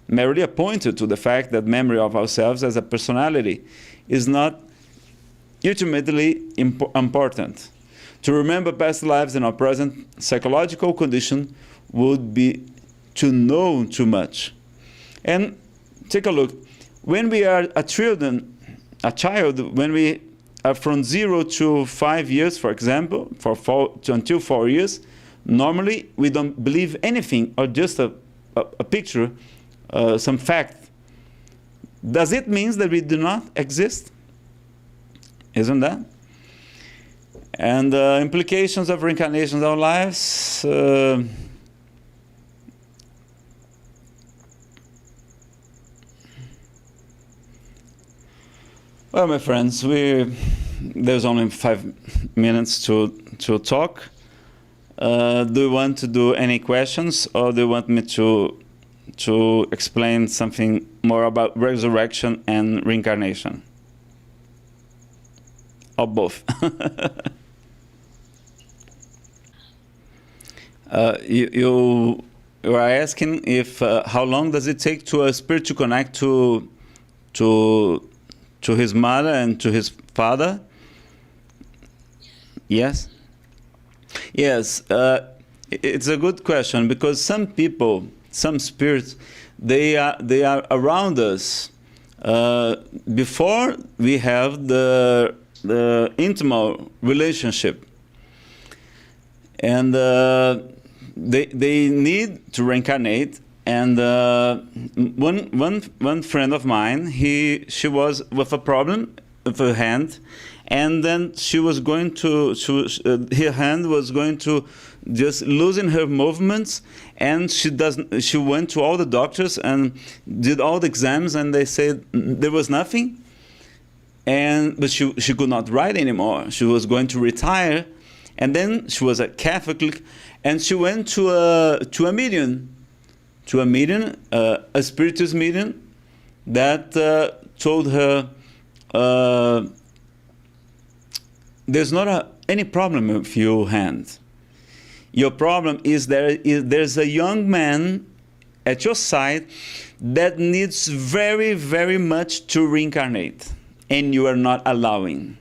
Merely a pointer to the fact that memory of ourselves as a personality is not ultimately important. To remember past lives in our present psychological condition would be to know too much. And take a look. When we are a child, when we are from 0 to 5 years, for example, until 4 years, normally we don't believe anything or just a picture, some fact. Does it mean that we do not exist? Isn't that? And implications of reincarnation in our lives. Well, my friends, there's only 5 minutes to talk. Do you want to do any questions, or do you want me to explain something more about resurrection and reincarnation? Or both? You are asking if how long does it take to a spirit to connect to his mother and to his father? Yes. Yes, it's a good question, because some people, some spirits, they are around us before we have the intimate relationship, and they need to reincarnate. And one friend of mine, she was with a problem with her hand, and then she was going to her hand was going to just losing her movements, and she went to all the doctors and did all the exams, and they said there was nothing. But she could not write anymore. She was going to retire, and then she was a Catholic, and she went to a medium. A spirituous medium that told her, there's not any problem with your hand. Your problem is there's a young man at your side that needs very, very much to reincarnate, and you are not allowing.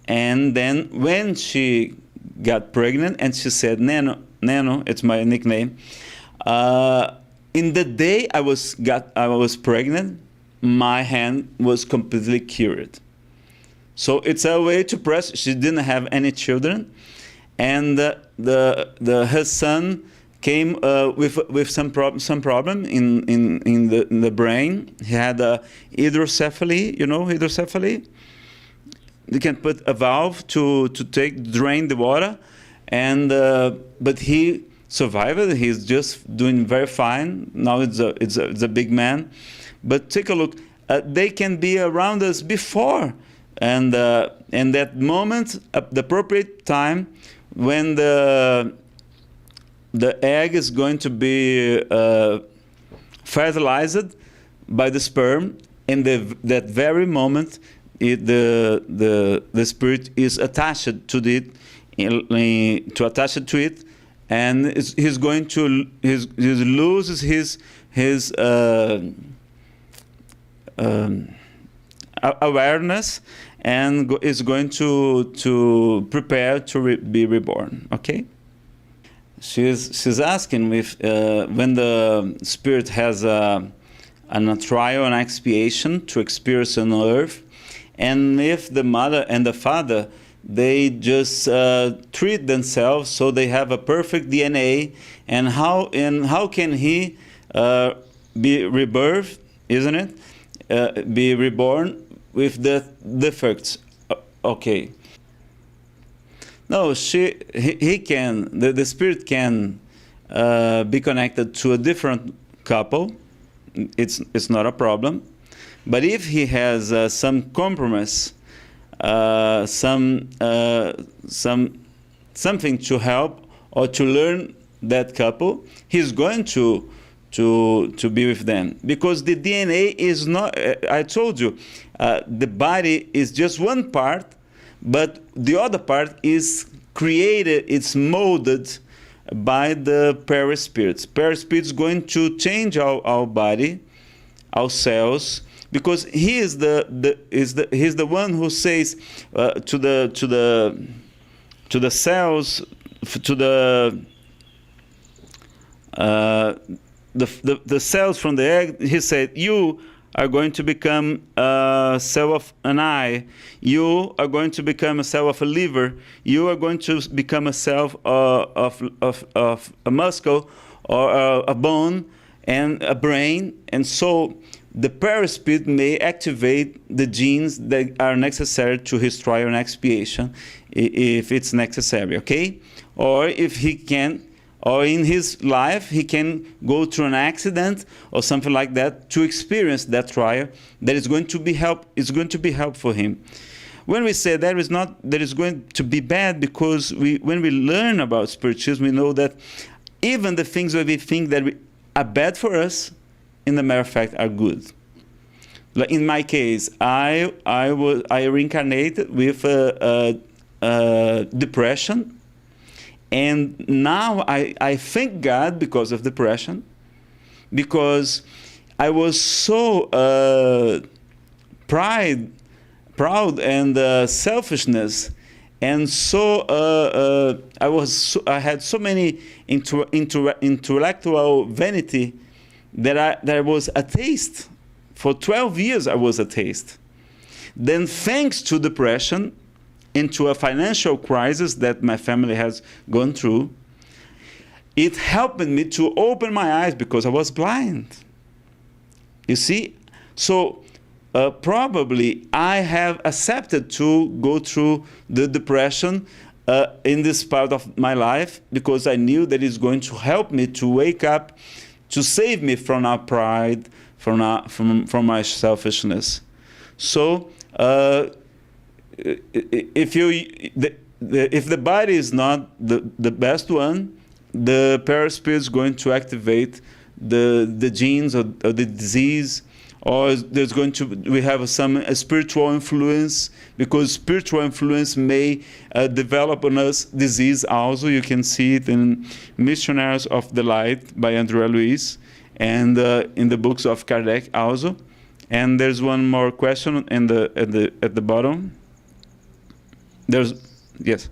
And then when she got pregnant, and she said, Nano, it's my nickname, in the day I was pregnant, my hand was completely cured. So it's a way to press. She didn't have any children, and her son came with some problem in the brain. He had hydrocephaly. You know hydrocephaly? You can put a valve to drain the water, and but he survived. He's just doing very fine now. It's a big man. But take a look. They can be around us before, and that moment, the appropriate time, when the egg is going to be fertilized by the sperm, in that very moment, the spirit is attached to it, and he's going to loses his awareness, and is going to prepare to be reborn. Okay. She's asking if when the spirit has a trial and expiation to experience on earth, and if the mother and the father, they just treat themselves so they have a perfect DNA. And how can he be rebirthed, isn't it? Be reborn with the defects. Okay. No, he can. The spirit can be connected to a different couple. It's not a problem. But if he has some compromise, something to help or to learn that couple, he's going to be with them, because the DNA is not. I told you, the body is just one part, but the other part is created. It's molded by the perispirits. Perispirits going to change our body, our cells, because he is he's the one who says to the cells, to the cells from the egg. He said, you are going to become a cell of an eye. You are going to become a cell of a liver. You are going to become a cell of a muscle or a bone and a brain. And so the perispirit may activate the genes that are necessary to his trial and expiation, if it's necessary, okay? Or if he can, or in his life, he can go through an accident or something like that to experience that trial that is going to be going to be help for him. When we say that is going to be bad, because when we learn about spiritism, we know that even the things that we think that are bad for us, in the matter of fact, are good. Like in my case, I reincarnated with depression. And now I thank God because of depression, because I was so proud and selfishness, and so I had so many intellectual vanity that I was atheist. For 12 years I was atheist. Then thanks to depression, into a financial crisis that my family has gone through, it helped me to open my eyes, because I was blind. You see? So probably I have accepted to go through the depression in this part of my life, because I knew that it's going to help me to wake up, to save me from our pride, from my selfishness. So if the body is not the best one, the perispirit is going to activate the genes or the disease, or we have some spiritual influence, because spiritual influence may develop on us disease also. You can see it in Missionaries of the Light by Andrea Luiz, and in the books of Kardec also. And there's one more question at the bottom. Yes.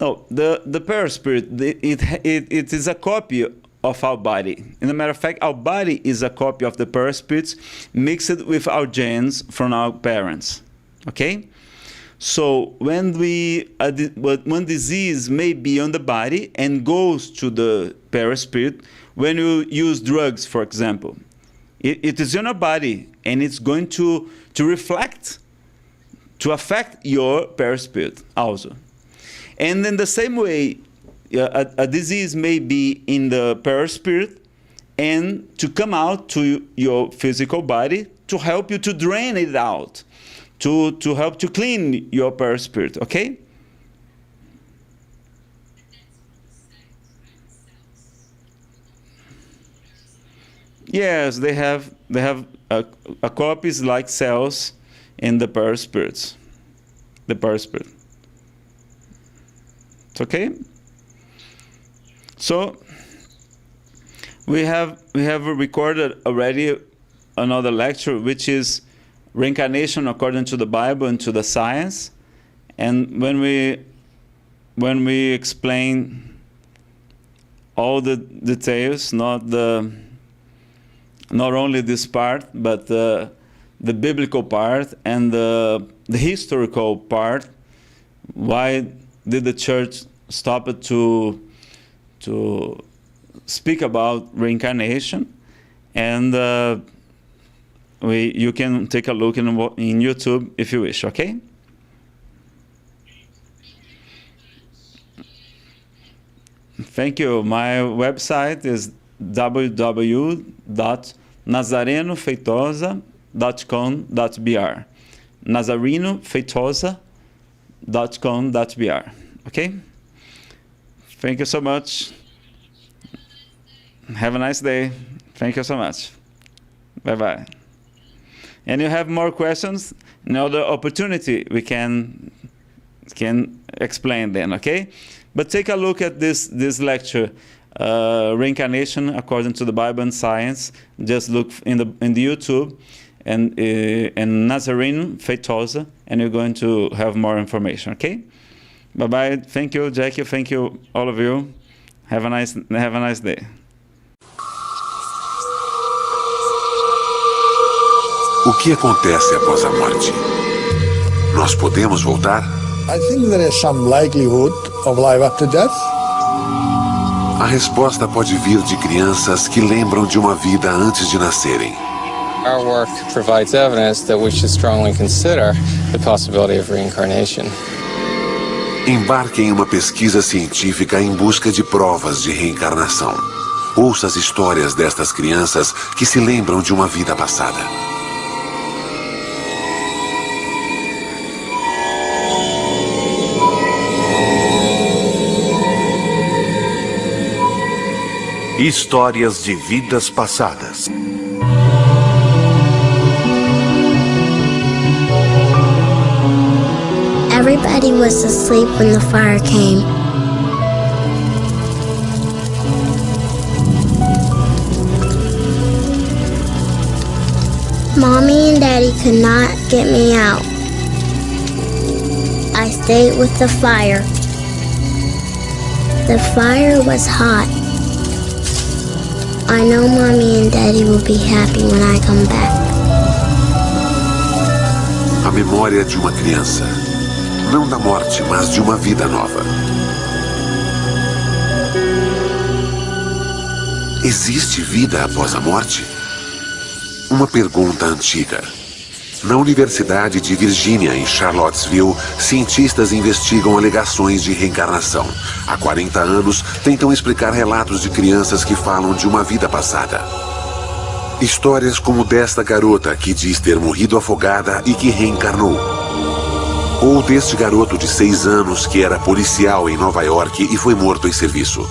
No, the perispirit, it is a copy of our body. In a matter of fact, our body is a copy of the perispirits mixed with our genes from our parents. Okay? So when disease may be on the body and goes to the perispirit, when you use drugs, for example, it is in our body, and it's going to reflect, to affect your perispirit also. And in the same way, a disease may be in the perispirit and to come out to your physical body to help you to drain it out, to help to clean your perispirit, okay? Yes, they have a copies like cells in the perispirits. The perispirit. It's okay? So we have recorded already another lecture, which is reincarnation according to the Bible and to the science. And when we explain all the details, not only this part, but the the biblical part and the historical part. Why did the church stop it to speak about reincarnation? And you can take a look in YouTube if you wish, okay? Thank you. My website is www.nazarenofeitosa.com.br. nazarenofeitosa.com.br. Okay? Thank you so much. Have a nice day. Thank you so much. Bye-bye. And you have more questions, another opportunity we can explain then, okay? But take a look at this lecture, Reincarnation According to the Bible and Science. Just look in the YouTube and Nazareno Feitosa, and you're going to have more information, okay? Bye-bye. Thank you, Jackie. Thank you, all of you. Have a nice day. O que acontece após a morte? Nós podemos voltar? I think there is some likelihood of life after death. A resposta pode vir de crianças que lembram de uma vida antes de nascerem. Our work provides evidence that we should strongly consider the possibility of reincarnation. Embarque em uma pesquisa científica em busca de provas de reencarnação. Ouça as histórias destas crianças que se lembram de uma vida passada. Histórias de vidas passadas. Everybody was asleep when the fire came. Mommy and Daddy could not get me out. I stayed with the fire. The fire was hot. I know Mommy and Daddy will be happy when I come back. A memória de uma criança. Não da morte, mas de uma vida nova. Existe vida após a morte? Uma pergunta antiga. Na Universidade de Virgínia, em Charlottesville, cientistas investigam alegações de reencarnação. Há 40 anos, tentam explicar relatos de crianças que falam de uma vida passada. Histórias como desta garota que diz ter morrido afogada e que reencarnou. Ou deste garoto de 6 anos que era policial em Nova York e foi morto em serviço.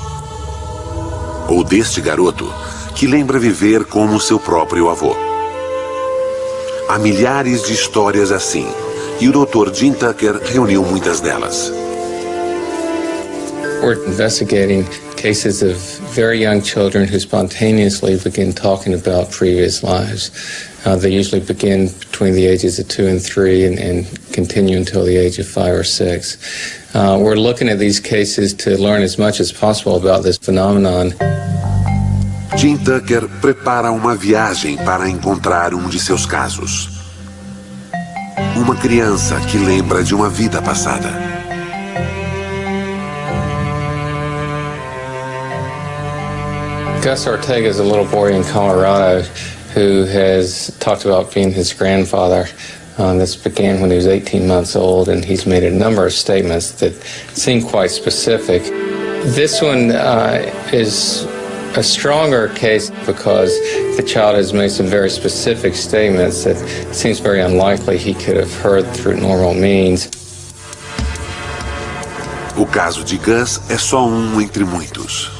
Ou deste garoto que lembra viver como seu próprio avô. Há milhares de histórias assim, e o Dr. Jim Tucker reuniu muitas delas. We're investigating cases of very young children who spontaneously begin talking about previous lives. They usually begin between the ages of 2 and 3 and continue until the age of 5 or 6. We're looking at these cases to learn as much as possible about this phenomenon. Jim Tucker prepara uma viagem para encontrar um de seus casos. Uma criança que lembra de uma vida passada. Gus Ortega is a little boy in Colorado who has talked about being his grandfather. This began when he was 18 months old, and he's made a number of statements that seem quite specific. This one is a stronger case because the child has made some very specific statements that it seems very unlikely he could have heard through normal means. O caso de Gus é só um entre muitos.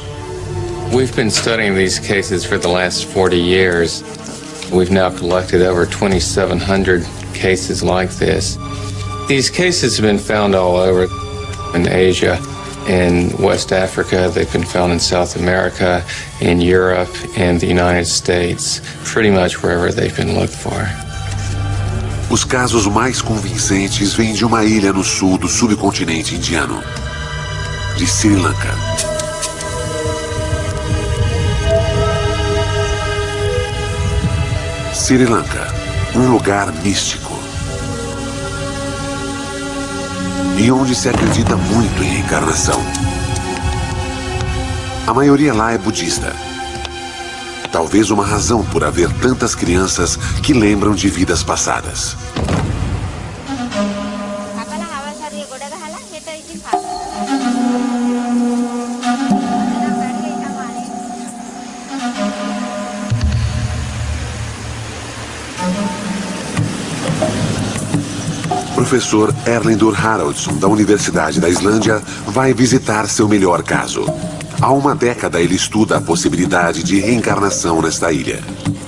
We've been studying these cases for the last 40 years. We've now collected over 2,700 cases like this. These cases have been found all over in Asia, in West Africa, they've been found in South America, in Europe, and the United States, pretty much wherever they've been looked for. Os casos mais convincentes vêm de uma ilha no sul do subcontinente indiano, de Sri Lanka. Sri Lanka, um lugar místico e onde se acredita muito em reencarnação. A maioria lá é budista. Talvez uma razão por haver tantas crianças que lembram de vidas passadas. Professor Erlendur Haraldsson, da Universidade da Islândia, vai visitar seu melhor caso. Há uma década ele estuda a possibilidade de reencarnação nesta ilha.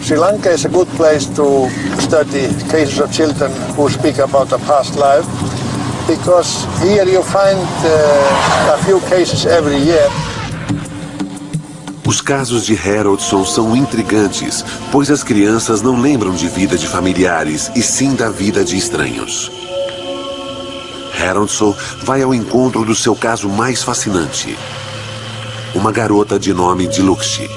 Sri Lanka is a good place to study cases of children who speak about a past life, because here you find a few cases every year. Os casos de Haraldsson são intrigantes, pois as crianças não lembram de vida de familiares, e sim da vida de estranhos. Haraldsson vai ao encontro do seu caso mais fascinante. Uma garota de nome Diluxi.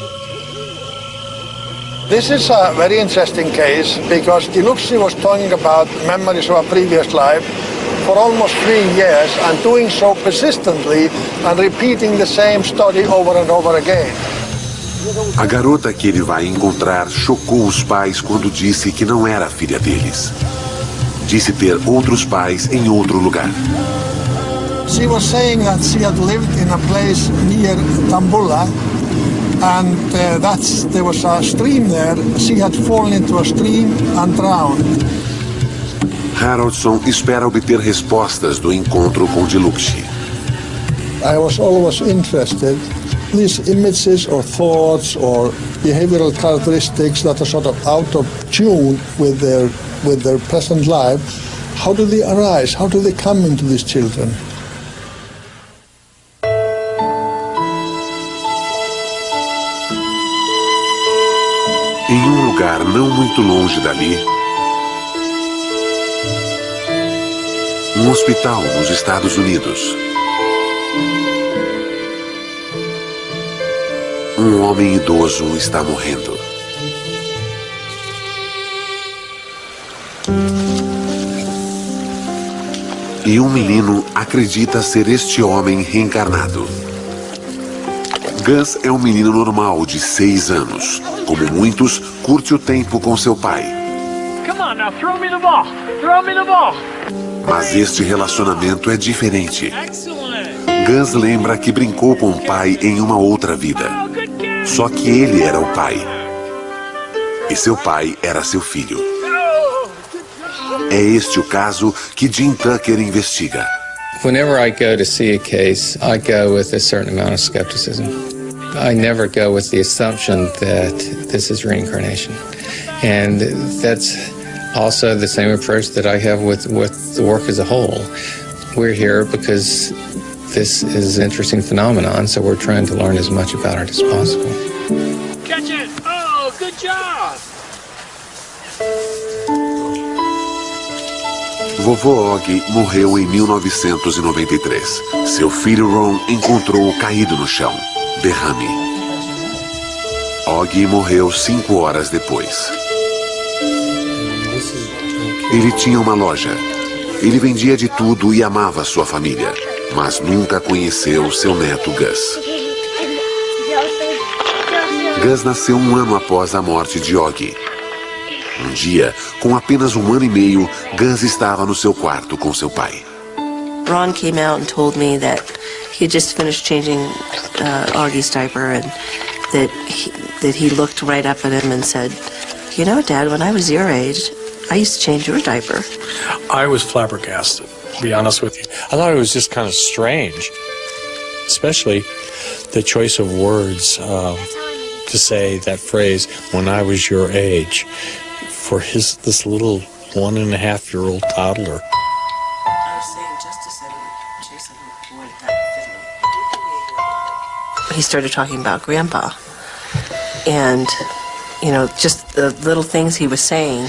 This is a very interesting case because Diluxi was talking about memories of a previous life for almost 3 years and doing so persistently and repeating the same story over and over again. A garota que ele vai encontrar chocou os pais quando disse que não era filha deles. Disse ter outros pais em outro lugar. She was saying that she had lived in a place near Tambula, and there was a stream there. She had fallen into a stream and drowned. Haraldsson espera obter respostas do encontro com Diluxi. I was always interested in these images or thoughts or behavioral characteristics that are sort of out of tune with their present life. How do they arise? How do they come into these children? Em um lugar não muito longe dali, um hospital nos Estados Unidos. Um homem idoso está morrendo. E um menino acredita ser este homem reencarnado. Gus é um menino normal de 6 anos. Como muitos, curte o tempo com seu pai. Mas este relacionamento é diferente. Gus lembra que brincou com o pai em uma outra vida. Só que ele era o pai. E seu pai era seu filho. É este o caso que Jim Tucker investiga. Whenever I go to see a case, I go with a certain amount of skepticism. I never go with the assumption that this is reincarnation. And that's also the same approach that I have with the work as a whole. We're here because this is an interesting phenomenon, so we're trying to learn as much about it as possible. Catch it! Oh, good job! Vovô Og morreu em 1993. Seu filho Ron encontrou-o caído no chão. Derrame. Og morreu 5 horas depois. Ele tinha uma loja. Ele vendia de tudo e amava sua família, mas nunca conheceu seu neto Gus. Gus nasceu 1 ano após a morte de Og. Um dia, com apenas 1 ano e meio, Gus estava no seu quarto com seu pai. Ron came out and told me that he had just finished changing Augie's diaper, and that he looked right up at him and said, "You know, Dad, when I was your age, I used to change your diaper." I was flabbergasted, to be honest with you. I thought it was just kind of strange, especially the choice of words to say that phrase, "when I was your age," for this little 1.5-year-old toddler. He started talking about Grandpa, and just the little things he was saying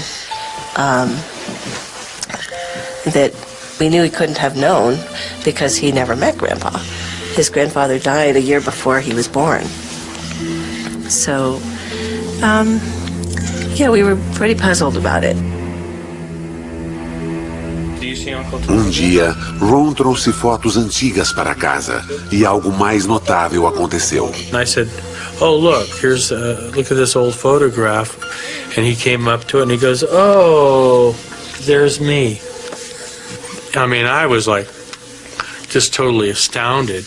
that we knew he couldn't have known because he never met Grandpa. His grandfather died a year before he was born. So, we were pretty puzzled about it. Dia, Ron trouxe fotos antigas para casa e algo mais notável aconteceu. And I said, "Oh, look at this old photograph." And he came up to it and he goes, "Oh, there's me." I mean, I was like just totally astounded,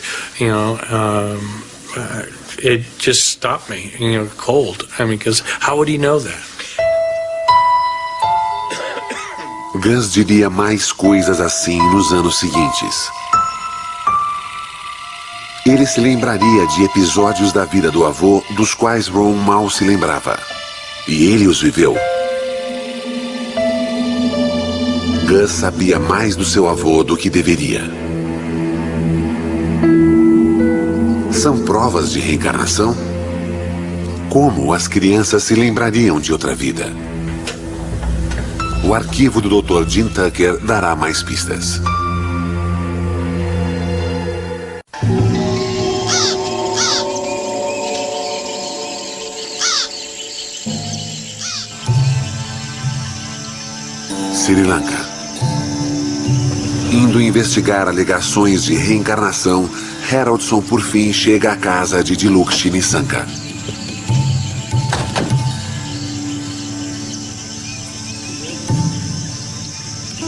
it just stopped me, cold. I mean, because how would he know that? Gus diria mais coisas assim nos anos seguintes. Ele se lembraria de episódios da vida do avô dos quais Ron mal se lembrava. E ele os viveu. Gus sabia mais do seu avô do que deveria. São provas de reencarnação? Como as crianças se lembrariam de outra vida? O arquivo do Dr. Jim Tucker dará mais pistas. Sri Lanka. Indo investigar alegações de reencarnação, Haroldson por fim chega à casa de Dilukshi Nisanka.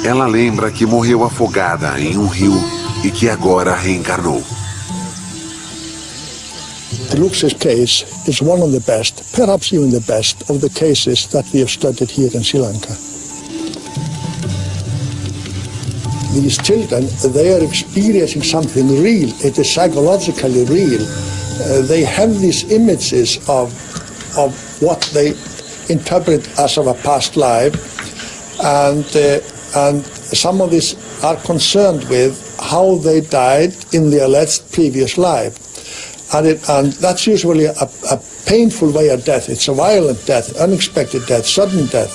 Ela lembra que morreu afogada em um rio e que agora reencarnou. Dilukshi's case is one of the best, perhaps even the best, of the cases that we have studied here in Sri Lanka. These children, they are experiencing something real. It is psychologically real. They have these images of what they interpret as of a past life, and some of these are concerned with how they died in the alleged previous life. And that's usually a painful way of death. It's a violent death, unexpected death, sudden death.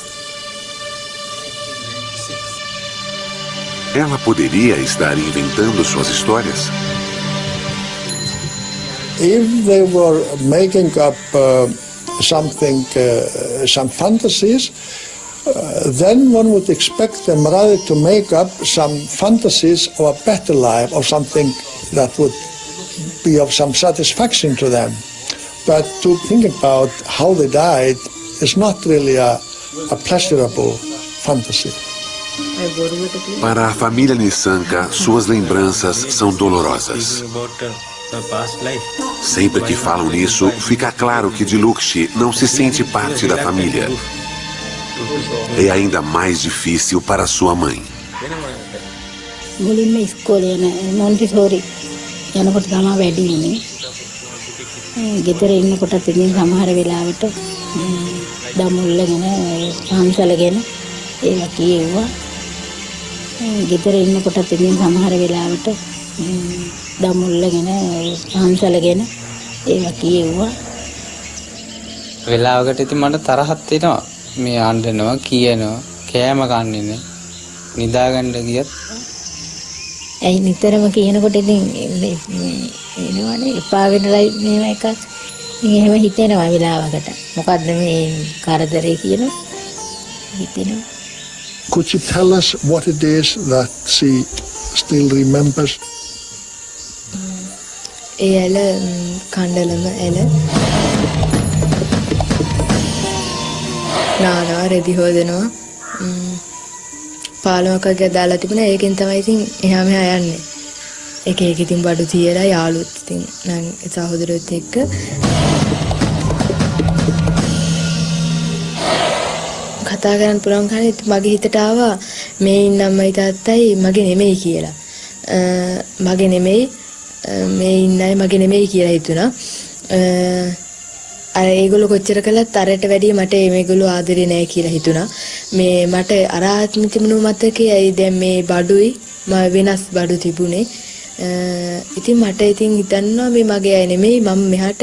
Ela poderia estar inventando suas histórias? If they were making up some fantasies, then one would expect them rather to make up some fantasies of a better life, or something that would be of some satisfaction to them. But to think about how they died is not really a pleasurable fantasy. Para a família Nisanka, suas lembranças são dolorosas. Sempre que falam nisso, fica claro que Dilukshi não se sente parte da família. É ainda mais difícil para sua mãe. ගෙදර ඉන්නකොටත් ඉතින් සමහර වෙලාවට දමුල්ලගෙන පහන්සලගෙන ඒවා කියෙව්වා. වෙලාවකට ඉතින් මට තරහක් එනවා. මේ අඬනවා කියනවා කෑම කන්නේ නැහැ. නිදාගන්න ගියත් ඇයි නිතරම කියනකොට ඉතින් එනවනේ එපා වෙනලයි මේව එකක්. ඉතින් එහෙම හිතෙනවා වෙලාවකට. මොකද්ද මේ කරදරේ කියන හිතෙනවා. Could you tell us what it is that she still remembers? එල කණ්ඩලම එල නානවා රෙදි හොදනවා පාලමකගේ දාලා තිබුණා. ඒකෙන් තමයි ඉතින් එහා මෙහා යන්නේ. එක එක ඉතින් බඩු තියලා යාළුවොත් ඉතින් නම් සහෝදරයොත් එක්ක කතා කරන්න පුළුවන් කන්නේ මගේ හිතට ආවා මේ ඉන්න අම්මයි තාත්තයි මගේ නෙමෙයි කියලා. මගේ නෙමෙයි මේ ඉන්නයි මගේ නෙමෙයි කියලා හිතුණා. අර ඒගොල්ලෝ කොච්චර කළත් අරට වැඩිය මට මේගොල්ලෝ ආදරේ නැහැ කියලා හිතුණා. මේ මට අර ආත්ම තිබුණු මතකේ ඇයි දැන් මේ බඩුයි මම වෙනස් බඩු තිබුණේ. ඉතින් මට ඉතින් හිතන්නවා මේ මගේ අය නෙමෙයි මම මෙහාට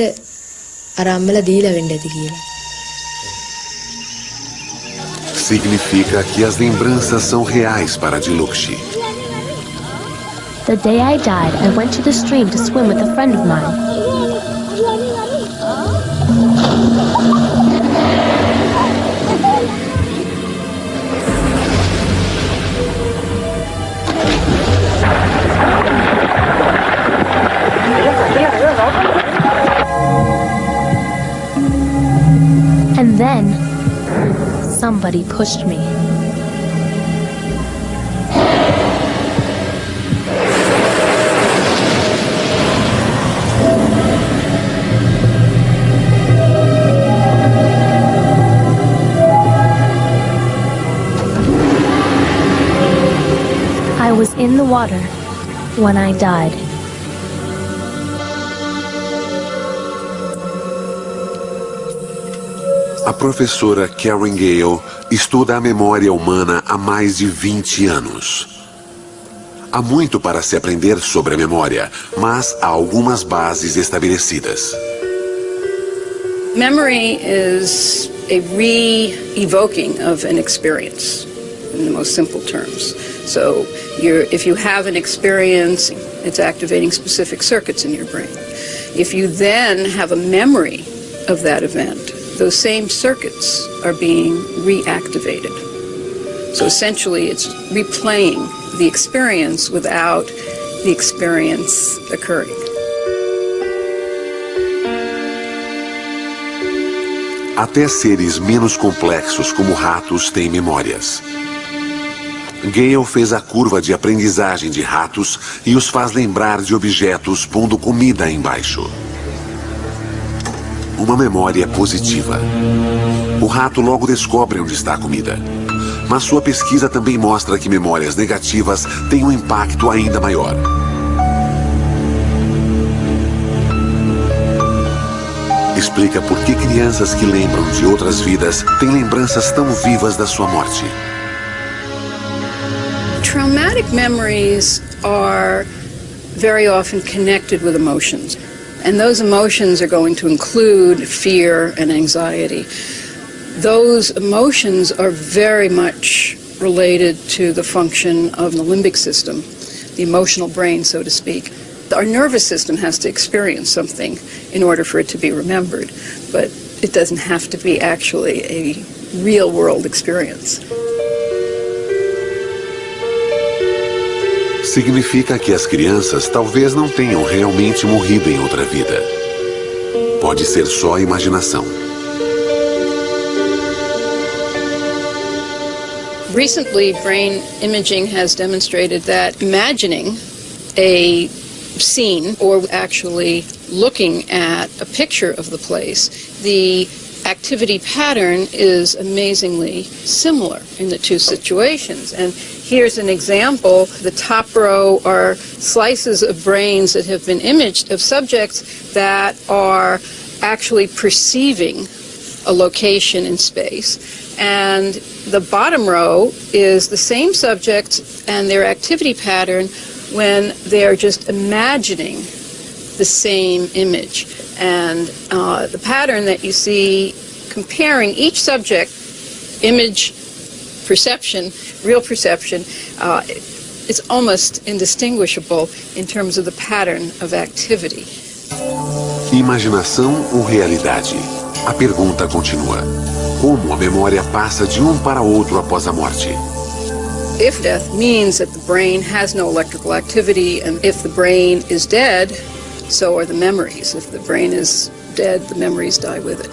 අර අම්මලා දීලා වෙන්න ඇති කියලා. Significa que as lembranças são reais para Dilukshi. The day I died, I went to the stream to swim with a friend of mine. somebody pushed me. I was in the water when I died. A professora Karen Gale estuda a memória humana há mais de 20 anos. Há muito para se aprender sobre a memória, mas há algumas bases estabelecidas. Memory is a re-evoking of an experience, in the most simple terms. So if you have an experience, it's activating specific circuits in your brain. If you then have a memory of that event, those same circuits are being reactivated. So essentially it's replaying the experience without the experience occurring. Até seres menos complexos como ratos têm memórias. Gale fez a curva de aprendizagem de ratos e os faz lembrar de objetos pondo comida embaixo. Uma memória positiva. O rato logo descobre onde está a comida. Mas sua pesquisa também mostra que memórias negativas têm um impacto ainda maior. Explica por que crianças que lembram de outras vidas têm lembranças tão vivas da sua morte. Traumatic memories are very often connected with emotions. And those emotions are going to include fear and anxiety. Those emotions are very much related to the function of the limbic system, the emotional brain, so to speak. Our nervous system has to experience something in order for it to be remembered, but it doesn't have to be actually a real-world experience. Significa que as crianças talvez não tenham realmente morrido em outra vida. Pode ser só imaginação. Recently, brain imaging has demonstrated that imagining a scene or actually looking at a picture of the place, the activity pattern is amazingly similar in the two situations. And here's an example. The top row are slices of brains that have been imaged of subjects that are actually perceiving a location in space. And the bottom row is the same subjects and their activity pattern when they're just imagining the same image. And the pattern that you see comparing each subject, image, perception, real perception, it's almost indistinguishable in terms of the pattern of activity. Imaginação ou realidade? A pergunta continua. Como a memória passa de um para outro após a morte? If death means that the brain has no electrical activity, and if the brain is dead, so are the memories. If the brain is dead, the memories die with it.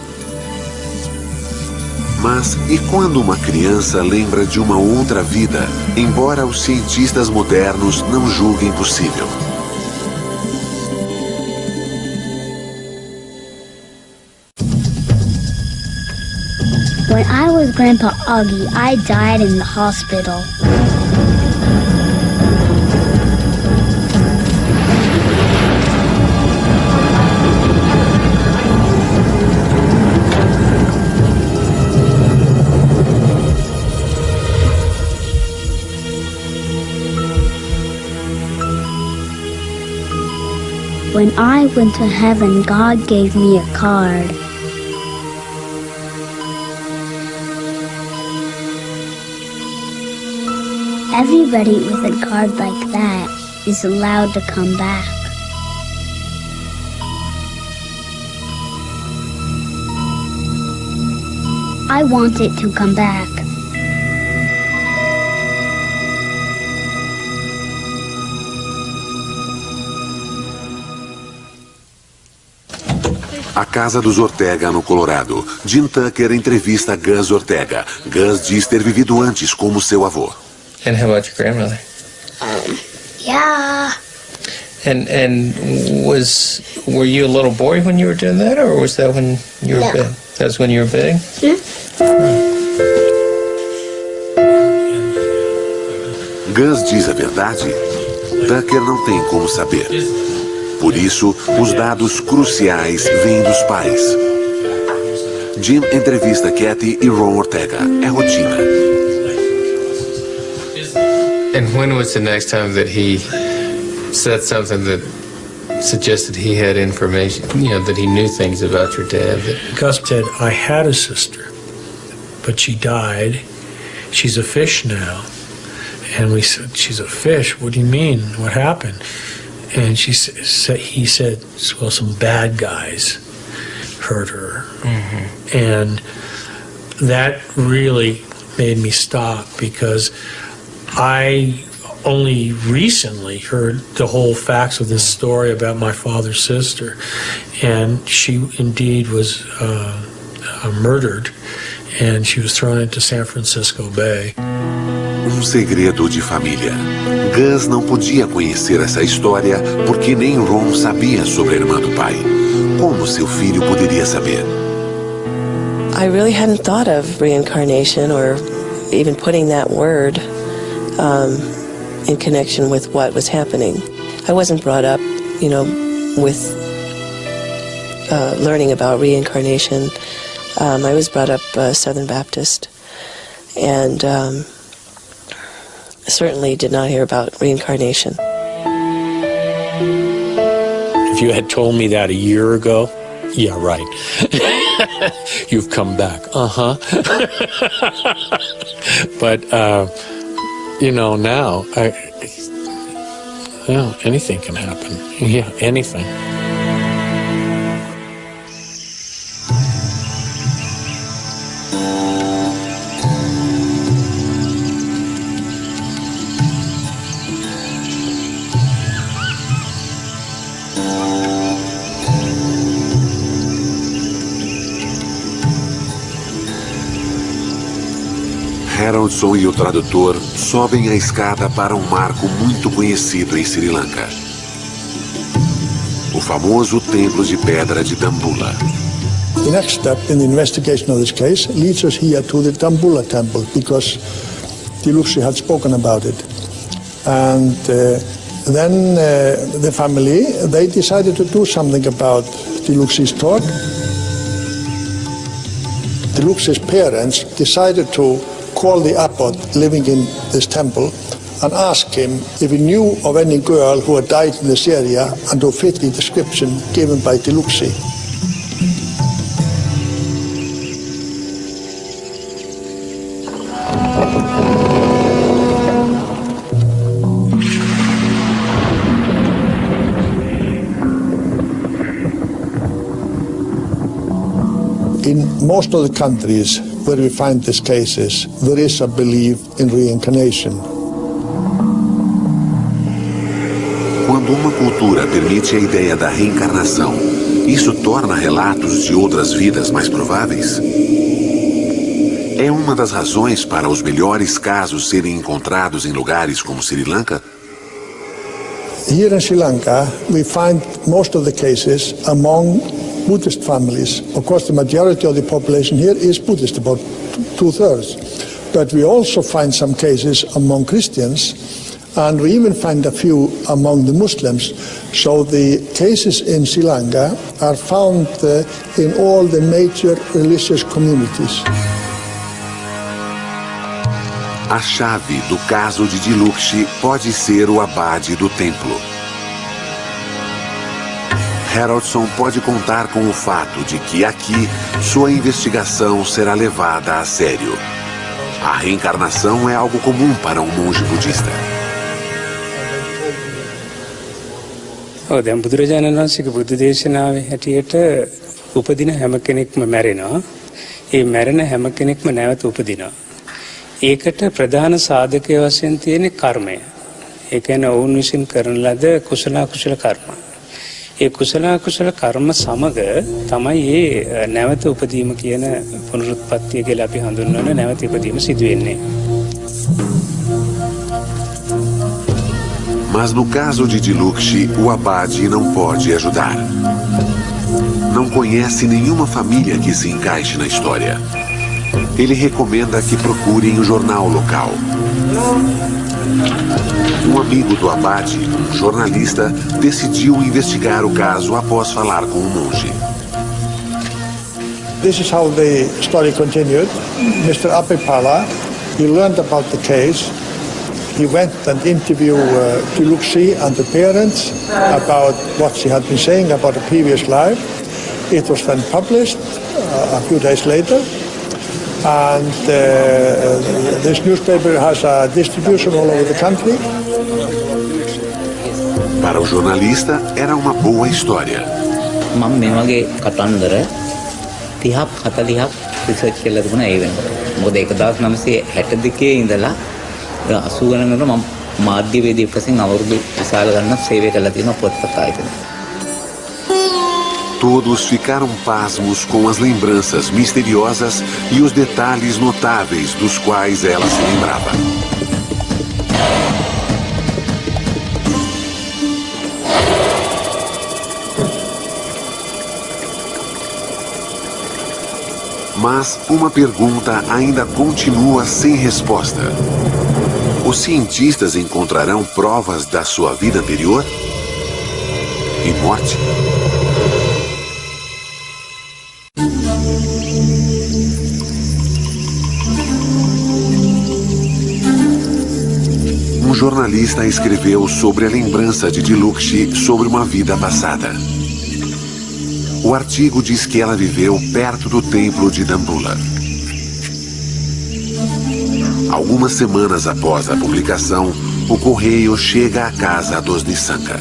Mas e quando uma criança lembra de uma outra vida, embora os cientistas modernos não julguem possível? When I was Grandpa Augie, I died in the hospital. When I went to heaven, God gave me a card. Everybody with a card like that is allowed to come back. I want it to come back. A casa dos Ortega, no Colorado. Jim Tucker entrevista Gus Ortega. Gus diz ter vivido antes como seu avô. And how about your grandmother? Yeah. And were you a little boy when you were doing that, or was that when you were big? That was when you were big? Gus diz a verdade? Tucker não tem como saber. Por isso, os dados cruciais vêm dos pais. Jim entrevista Kathy e Ron Ortega. É rotina. And when was the next time that he said something that suggested he had information, that he knew things about your dad? Gus said, I had a sister, but she died. She's a fish now. And we said, she's a fish? What do you mean? What happened? And he said, well, some bad guys hurt her. Mm-hmm. And that really made me stop, because I only recently heard the whole facts of this story about my father's sister. And she indeed was murdered, and she was thrown into San Francisco Bay. Segredo de família. Gus não podia conhecer essa história porque nem Ron sabia sobre a irmã do pai. Como seu filho poderia saber? I really hadn't thought of reincarnation or even putting that word in connection with what was happening. I wasn't brought up, with learning about reincarnation. I was brought up Southern Baptist, and certainly did not hear about reincarnation. If you had told me that a year ago, yeah, right. You've come back. But, now, anything can happen. Yeah, anything. Haroldson e o tradutor sobem a escada para um marco muito conhecido em Sri Lanka. O famoso templo de pedra de Dambulla. The next step in the investigation of this case leads us here to the Dambulla temple, because Diluxi had spoken about it. And then the family, they decided to do something about Diluxi's talk. Diluxi's parents decided to call the abbot living in this temple and ask him if he knew of any girl who had died in this area and who fit the description given by Diluxi. In most of the countries where we find these cases, there is a belief in reincarnation. Quando uma cultura permite a ideia da reencarnação, isso torna relatos de outras vidas mais prováveis? É uma das razões para os melhores casos serem encontrados em lugares como Sri Lanka? Here in Sri Lanka, we find most of the cases among Buddhist families. Of course, the majority of the population here is Buddhist, about 2/3. But we also find some cases among Christians, and we even find a few among the Muslims. So the cases in Sri Lanka are found in all the major religious communities. A chave do caso de Diluxi pode ser o abade do templo. Haroldson pode contar com o fato de que aqui sua investigação será levada a sério. A reencarnação é algo comum para um monge budista. දැන් බුදුරජාණන් වහන්සේගේ බුද්ධ දේශනාවේ හැටියට උපදින හැම කෙනෙක්ම මැරෙනවා. ඒ මැරෙන හැම කෙනෙක්ම නැවත උපදිනවා. ඒකට ප්‍රධාන සාධකය වශයෙන් තියෙන්නේ කර්මය. ඒ කියන්නේ ඔවුන් විසින් කරන ලද කුසල අකුසල කර්ම. ඒ කුසල කුසල කර්ම සමග තමයි මේ නැවත උපදීම කියන පුනරුත්පත්තිය කියලා අපි හඳුන්වන නැවත උපදීම සිදු වෙන්නේ. Mas no caso de Diluxi, o abade não pode ajudar. Não conhece nenhuma família que se encaixe na história. Ele recomenda que procurem o jornal local. Um amigo do abade, um jornalista, decidiu investigar o caso após falar com o monge. This is how the story continued. Mr. Apipala, he learned about the case. He went and interviewed Diluxi and the parents about what she had been saying about a previous life. It was then published a few days later. And this newspaper has a distribution all over the country. Para o jornalista, era uma boa história. මම මේ වගේ කතන්දර 30ක් 40ක් research කරලා තිබුණා ඒ වෙනකොට. මොකද 1962 ඉඳලා 80 ගණනකට මම මාධ්‍යවේදියෙක් වශයෙන් අවුරුදු විශාල ගණනක් සේවය කළා තියෙනවා පොත්පත් ආයතනයේ. Todos ficaram pasmos com as lembranças misteriosas e os detalhes notáveis dos quais ela se lembrava. Mas uma pergunta ainda continua sem resposta. Os cientistas encontrarão provas da sua vida anterior e morte? Um jornalista escreveu sobre a lembrança de Diluxi sobre uma vida passada. O artigo diz que ela viveu perto do templo de Dambulla. Algumas semanas após a publicação, o correio chega à casa dos Nissanka.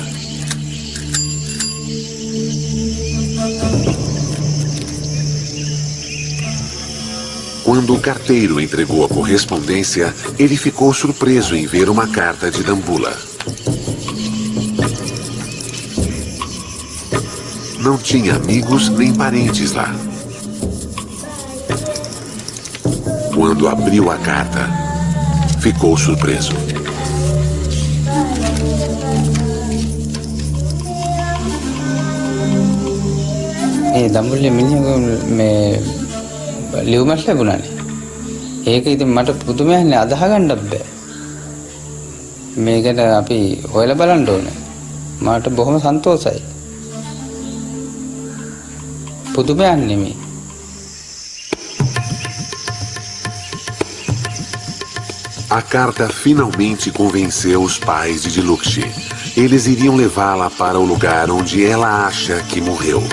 Quando o carteiro entregou a correspondência, ele ficou surpreso em ver uma carta de Dambulla. Não tinha amigos nem parentes lá. Quando abriu a carta, ficou surpreso. දම්බුල්ලේ මිනිහගේ මේ ලියුමක් ලැබුණානේ. ඒක ඉතින් මට පුදුමයක්නේ අදහ ගන්නත් බෑ. මේකට අපි හොයලා බලන්න ඕනේ. මට බොහොම සන්තෝෂයි. පුදුමයක් නෙමෙයි. A carta finalmente convenceu os pais de Diluxi. Eles iriam levá-la para o lugar onde ela acha que morreu.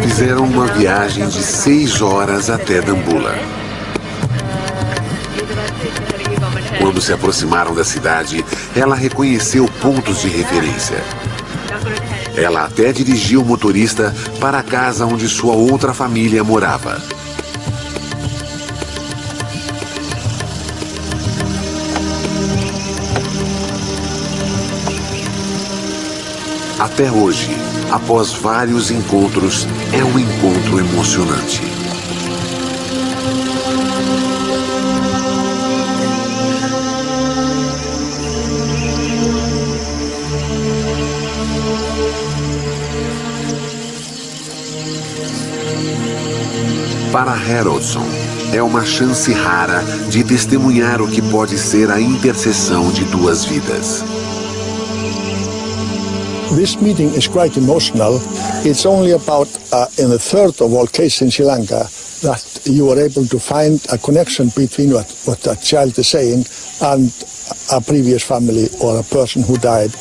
Fizeram uma viagem de 6 horas até Dambulla. Quando se aproximaram da cidade, ela reconheceu pontos de referência. Ela até dirigiu o motorista para a casa onde sua outra família morava. Até hoje, após vários encontros, é um encontro emocionante. Para Haroldson, é uma chance rara de testemunhar o que pode ser a interseção de duas vidas. This meeting is quite emotional. It's only about in a third of all cases in Sri Lanka that you are able to find a connection between what a child is saying and a previous family or a person who died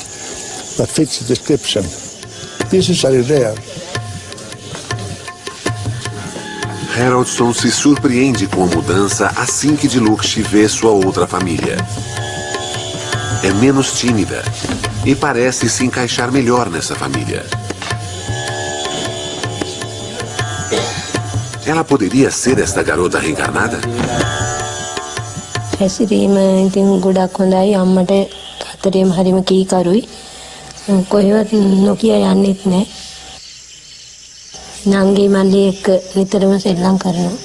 that fits the description. This is very rare. Haroldson se surpreende com a mudança assim que Diluxi vê sua outra família. É menos tímida e parece se encaixar melhor nessa família. Ela poderia ser esta garota reencarnada? හැසිරීම ඉතින් ගොඩක් හොඳයි අම්මට හතරේම හරිම කීකරුයි කොහෙවත් නොකිය යන්නෙත් නෑ. නංගි මල්ලි එක්ක නිතරම සෙල්ලම් කරනවා.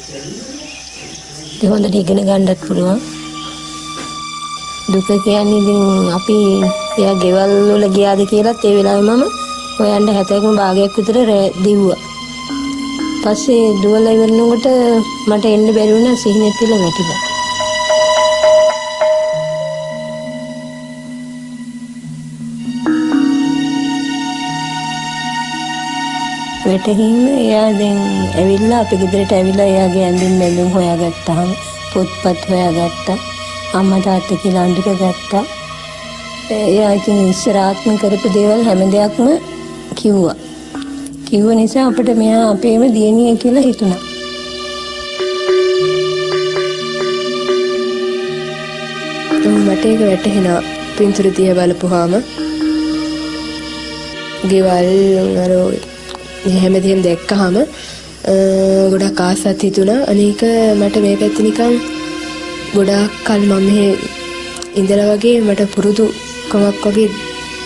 ඒ හොඳට ඉගෙන ගන්නත් පුළුවන්. දුක කියන්නේ ඉතින් අපි එයා ගෙවල් වල ගියාද කියලාත් ඒ වෙලාවේ මම හොයන්න 70ක භාගයක් විතර දිව්වා. පස්සේ දුවලා ඉවරනකොට මට එන්න බැරි වුණා සිහිනෙත් කියලා වැටිලා. වැටහිම එයා දැන් ඇවිල්ලා අපි ගෙදරට ඇවිල්ලා එයාගේ ඇඳුම් මැඳුම් හොයාගත්තාම පොත්පත් හොයාගත්තා. අම්මා තාත්තා කියලා අඳුරගත්තා. එයා ඉතින් ඉස්සර ආත්ම කරපු දේවල් හැම දෙයක්ම කිව්වා. කිව්ව නිසා අපිට මෙයා අපේම දියණිය කියලා හිතුණා. මට ඒක වැටහෙනවා පින්තූර දිහා බලපුවාම. ගෙවල් අර හැමදේම දැක්කහම ගොඩක් ආසත් හිතුණා. අනේක මට මේ පැත්තේ නිකන් ගොඩාක් කල් මම මෙහෙ ඉඳලා වගේ මට පුරුදුකමක් වගේ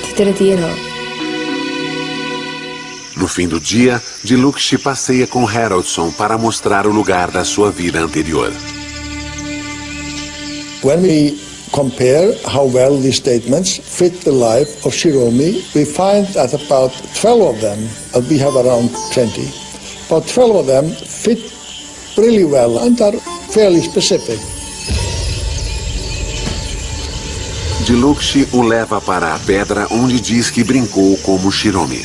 හිතට තියෙනවා. No fim do dia, Diluxi passeia com Haroldson para mostrar o lugar da sua vida anterior. When we compare how well these statements fit the life of Shiromi, we find that about 12 of them, we have around 20, about 12 of them fit really well and are fairly specific. Diluxi o leva para a pedra onde diz que brincou como Shiromi.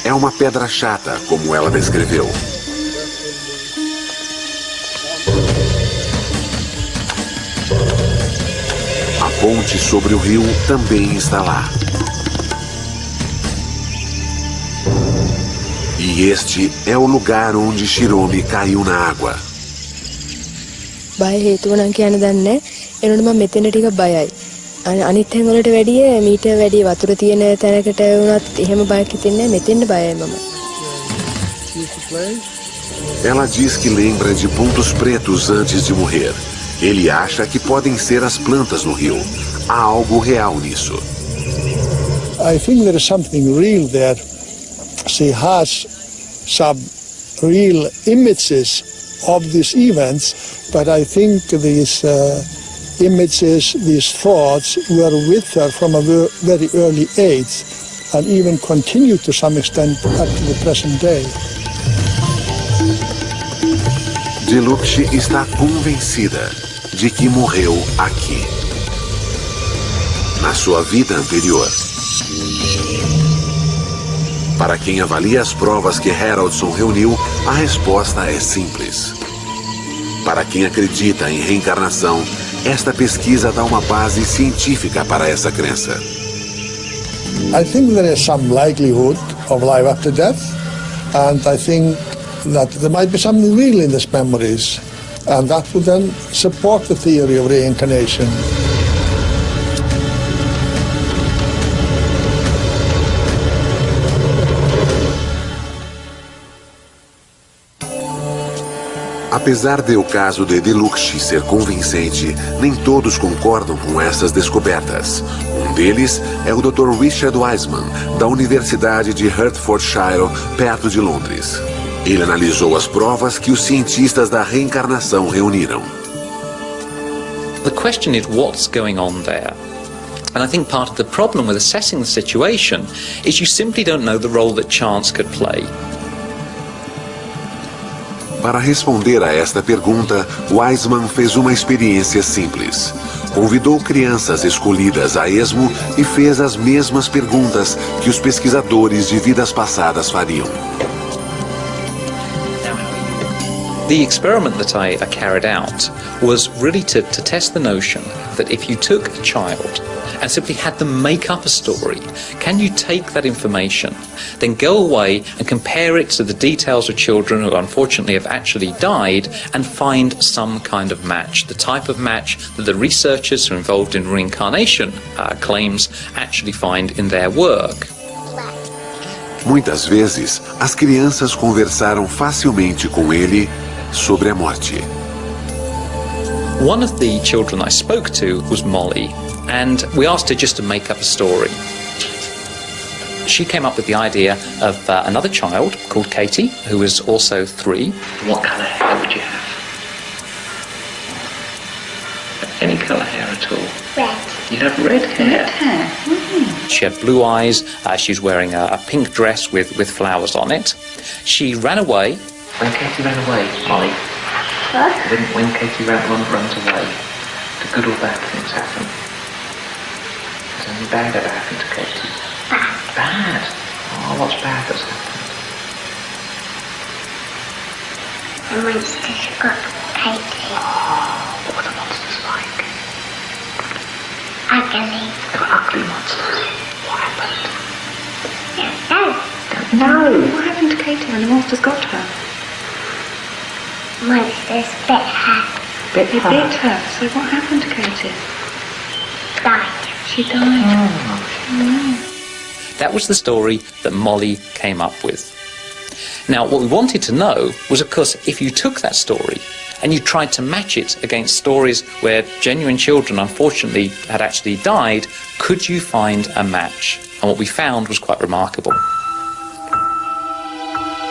É uma pedra chata, como ela descreveu. A ponte sobre o rio também está lá. E este é o lugar onde Shiromi caiu na água. බය හේතුව නම් කියන්න දන්නේ. එනකොට මම මෙතන ටික බයයි. අනිත් තැන් වලට වැඩිය මීට වැඩි වතුර තියෙන තැනකට වුණත් එහෙම බයක් හිතෙන්නේ නැහැ. මෙතෙන්ද බයයි මම. Ela diz que lembra de pontos pretos antes de morrer. Ele acha que podem ser as plantas no rio. Há algo real nisso. I think there is something real there. She has some real images of these events, but I think these images, these thoughts were with her from a very early age and even continue to some extent up to the present day. Diluxi está convencida de que morreu aqui, na sua vida anterior. Para quem avalia as provas que Haroldson reuniu, a resposta é simples. Para quem acredita em reencarnação, esta pesquisa dá uma base científica para essa crença. I think there is some likelihood of life after death, and I think that there might be something real in these memories, and that would then support the theory of reincarnation. Apesar de o caso de Diluxi ser convincente, nem todos concordam com essas descobertas. Um deles é o Dr. Richard Wiseman, da Universidade de Hertfordshire, perto de Londres. Ele analisou as provas que os cientistas da reencarnação reuniram. The question is what's going on there? And I think part of the problem with assessing the situation is you simply don't know the role that chance could play. Para responder a esta pergunta, Wiseman fez uma experiência simples. Convidou crianças escolhidas a esmo e fez as mesmas perguntas que os pesquisadores de vidas passadas fariam. The experiment that I carried out was really to test the notion that if you took a child and simply had them make up a story, can you take that information, then go away and compare it to the details of children who unfortunately have actually died and find some kind of match, the type of match that the researchers who are involved in reincarnation claims actually find in their work. Muitas vezes, as crianças conversaram facilmente com ele sobre a morte. One of the children I spoke to was Molly, and we asked her just to make up a story. she came up with the idea of another child called Katie, who was also 3. What colour hair would you have? Any colour hair at all? Red. You'd have red hair. Red hair. Mm. She had blue eyes. She was wearing a pink dress with flowers on it. She ran away. When Katie ran away, Molly? What? When Katie runs away, do good or bad things happen? Has anything bad ever happened to Katie? Bad? Oh, what's bad that's happened? The monsters got Katie. Oh, what were the monsters like? Ugly. They were ugly monsters. What happened? No. What happened to Katie when the monsters got her? Monsters bit her. They bit her. So what happened to Katie? Died. She died. Oh. That was the story that Molly came up with. Now, what we wanted to know was, of course, if you took that story and you tried to match it against stories where genuine children, unfortunately, had actually died, could you find a match? And what we found was quite remarkable.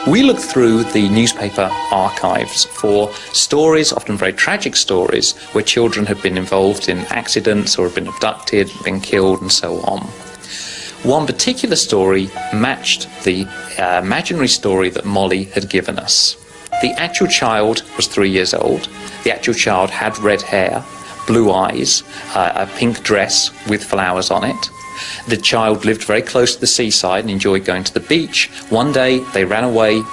We looked through the newspaper archives for stories, often very tragic stories, where children had been involved in accidents or had been abducted, been killed, and so on. One particular story matched the imaginary story that Molly had given us. The actual child was 3 years old. The actual child had red hair, blue eyes, a pink dress with flowers on it. The child lived very close to the seaside and enjoyed going to the beach. One day they ran away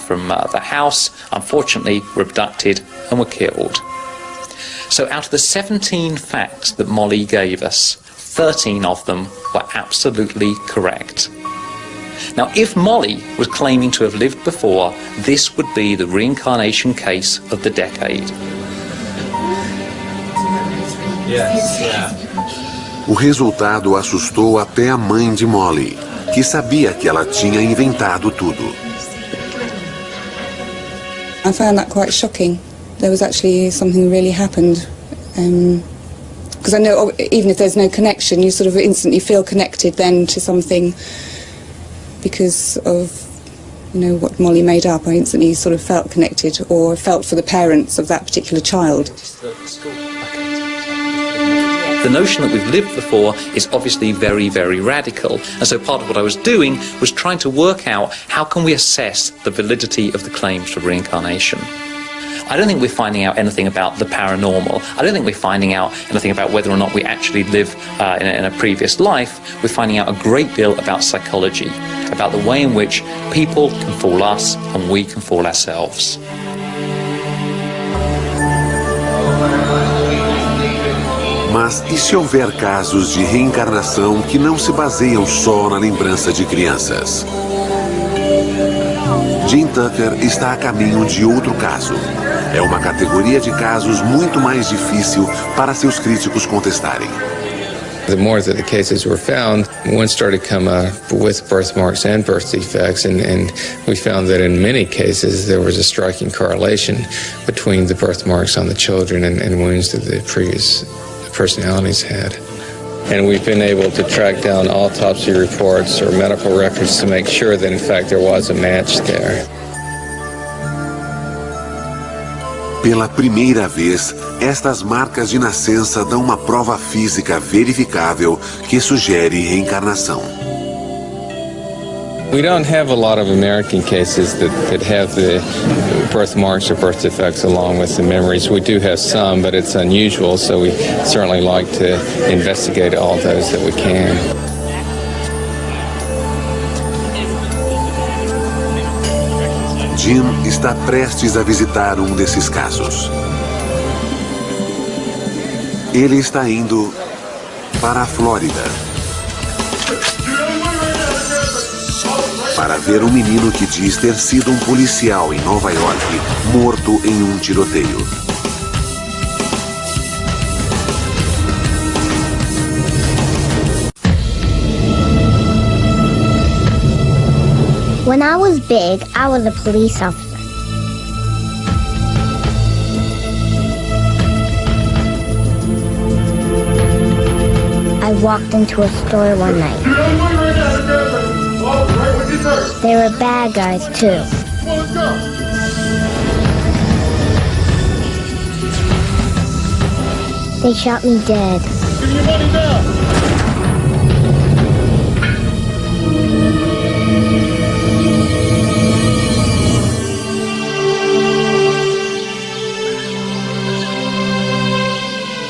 from the house, unfortunately were abducted and were killed. So out of the 17 facts that Molly gave us, 13 of them were absolutely correct. Now, if Molly was claiming to have lived before, this would be the reincarnation case of the decade. Yes, yeah. O resultado assustou até a mãe de Molly, que sabia que ela tinha inventado tudo. I found that quite shocking. There was actually something really happened. Because I know even if there's no connection, you sort of instantly feel connected then to something because of, you know, what Molly made up. I instantly sort of felt connected or felt for the parents of that particular child. The notion that we've lived before is obviously very, very radical. And so part of what I was doing was trying to work out how can we assess the validity of the claims for reincarnation. I don't think we're finding out anything about the paranormal. I don't think we're finding out anything about whether or not we actually live in a previous life. We're finding out a great deal about psychology, about the way in which people can fool us and we can fool ourselves. Mas e se houver casos de reencarnação que não se baseiam só na lembrança de crianças? Jim Tucker está a caminho de outro caso. É uma categoria de casos muito mais difícil para seus críticos contestarem. The more that the cases were found, one started to come up with birthmarks and birth defects, and we found that in many cases there was a striking correlation between the birthmarks on the children and wounds that the previous personalities had. And we've been able to track down autopsy reports or medical records to make sure that in fact there was a match there. Pela primeira vez, estas marcas de nascença dão uma prova física verificável que sugere reencarnação. We don't have a lot of American cases that have the birthmarks or birth defects along with the memories. We do have some, but it's unusual, so we certainly like to investigate all those that we can. Jim está prestes a visitar desses casos. Ele está indo para a Flórida para ver menino que diz ter sido policial em Nova York morto em tiroteio. When I was big, I was a police officer. I walked into a store one night. They were bad guys, too. They shot me dead. Give me your money now.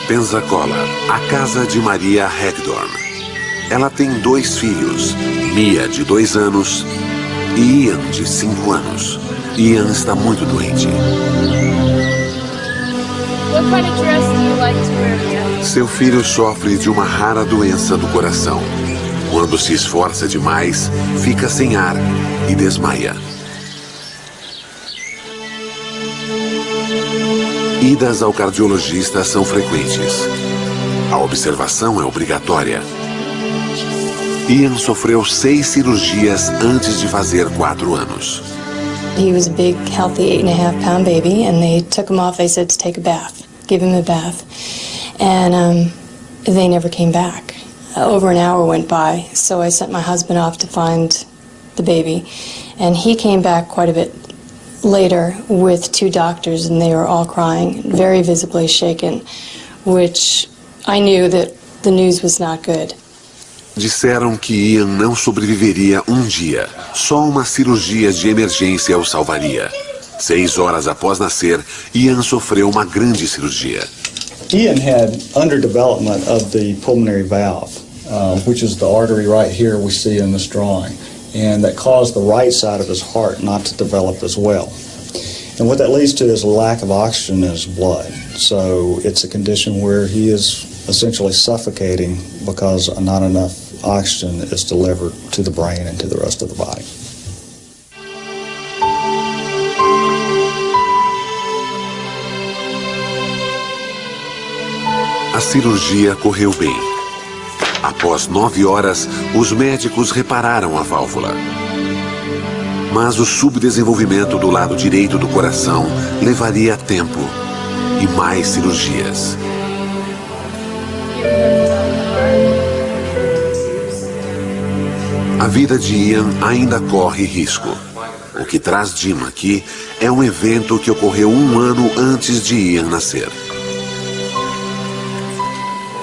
Pensacola, a casa de Maria Hagdorn. Ela tem 2 filhos, Mia, de 2 anos, e Ian, de 5 anos. Ian está muito doente. What kind of dress do you like to wear, Mia? Seu filho sofre de uma rara doença do coração. Quando se esforça demais, fica sem ar e desmaia. Idas ao cardiologista são frequentes. A observação é obrigatória. Ian sofreu 6 cirurgias antes de fazer 4 anos. He was a big, healthy 8.5-pound baby, and they took him off. They said to take a bath, give him a bath, and they never came back. Over an hour went by, so I sent my husband off to find the baby, and he came back quite a bit later with 2 doctors, and they were all crying, very visibly shaken, which I knew that the news was not good. Disseram que Ian não sobreviveria um dia. Só uma cirurgia de emergência o salvaria. 6 horas após nascer, Ian sofreu uma grande cirurgia. Ian had underdevelopment of the pulmonary valve, which is the artery right here we see in this drawing, and that caused the right side of his heart not to develop as well. And what that leads to is a lack of oxygen in his blood. So it's a condition where he is essentially suffocating because not enough oxygen is delivered to the brain and to the rest of the body. A cirurgia correu bem. Após 9 horas, os médicos repararam a válvula. Mas o subdesenvolvimento do lado direito do coração levaria tempo e mais cirurgias. A vida de Ian ainda corre risco. O que traz Jim aqui é um evento que ocorreu 1 ano antes de Ian nascer.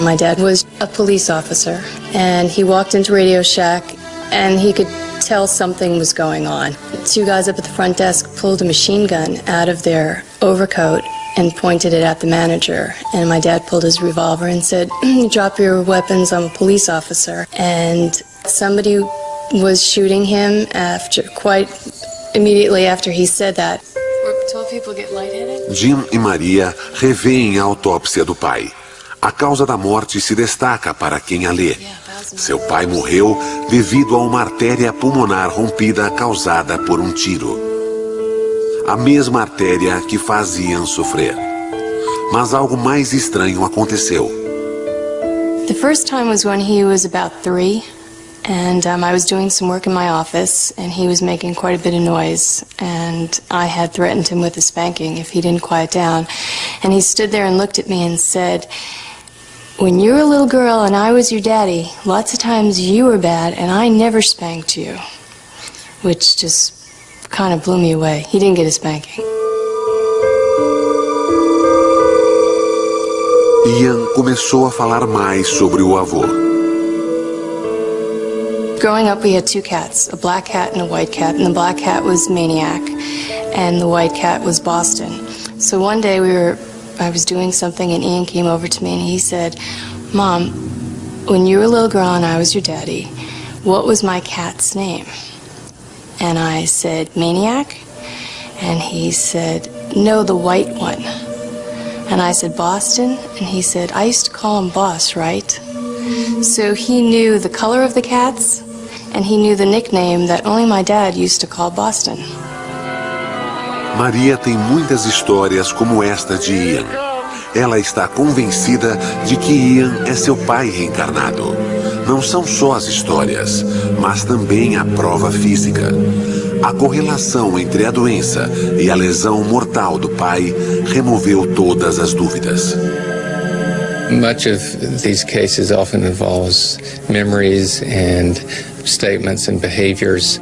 My dad was a police officer, and he walked into Radio Shack, and he could tell something was going on. 2 guys up at the front desk pulled a machine gun out of their overcoat and pointed it at the manager. And my dad pulled his revolver and said, "Drop your weapons, I'm a police officer." And somebody was shooting him quite immediately after he said that. 12 people get lightheaded. Jim e Maria revêem a autópsia do pai. A causa da morte se destaca para quem a lê. Seu pai morreu devido a uma artéria pulmonar rompida causada por um tiro. A mesma artéria que faz Ian sofrer. Mas algo mais estranho aconteceu. The first time was when he was about 3, and I was doing some work in my office, and he was making quite a bit of noise, and I had threatened him with a spanking if he didn't quiet down. And he stood there and looked at me and said, "When you were a little girl and I was your daddy, lots of times you were bad and I never spanked you." Which just kind of blew me away. He didn't get a spanking. Ian começou a falar mais sobre o avô. Growing up, we had 2 cats, a black cat and a white cat, and the black cat was Maniac, and the white cat was Boston. So one day I was doing something, and Ian came over to me and he said, "Mom, when you were a little girl and I was your daddy, what was my cat's name?" And I said, "Maniac?" And he said, "No, the white one." And I said, "Boston?" And he said, "I used to call him Boss, right?" So he knew the color of the cats, and he knew the nickname that only my dad used to call Boston. Maria tem muitas histórias como esta de Ian. Ela está convencida de que Ian é seu pai reencarnado. Não são só as histórias, mas também a prova física. A correlação entre a doença e a lesão mortal do pai removeu todas as dúvidas. Much of these cases often involves memories and statements and behaviors.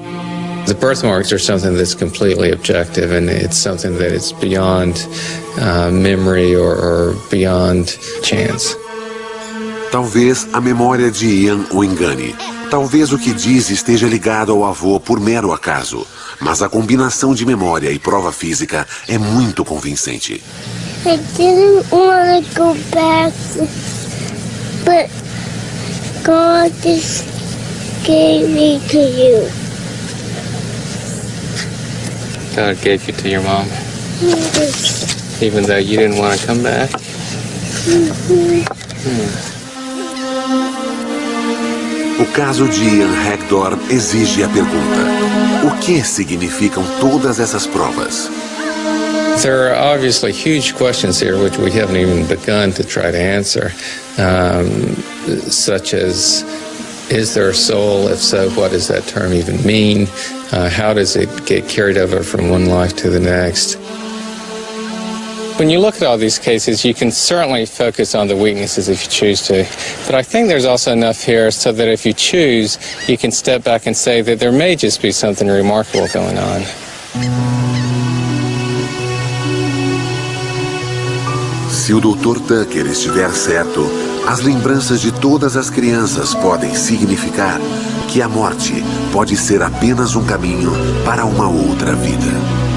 The birthmarks are something that's completely objective, and it's something that is beyond memory or beyond chance. Talvez a memória de Ian o engane. Talvez o que diz esteja ligado ao avô por mero acaso. Mas a combinação de memória e prova física é muito convincente. I didn't want to go back, but God just gave me to you. God gave you to your mom, Yes. even though you didn't want to come back? O caso de Ian Hagdorn exige a pergunta: o que significam todas essas provas? There are obviously huge questions here which we haven't even begun to try to answer, such as, is there a soul? If so, what does that term even mean? How does it get carried over from one life to the next? When you look at all these cases, you can certainly focus on the weaknesses if you choose to. But I think there's also enough here so that if you choose, you can step back and say that there may just be something remarkable going on. Se o Dr. Tucker estiver certo, as lembranças de todas as crianças podem significar que a morte pode ser apenas um caminho para uma outra vida.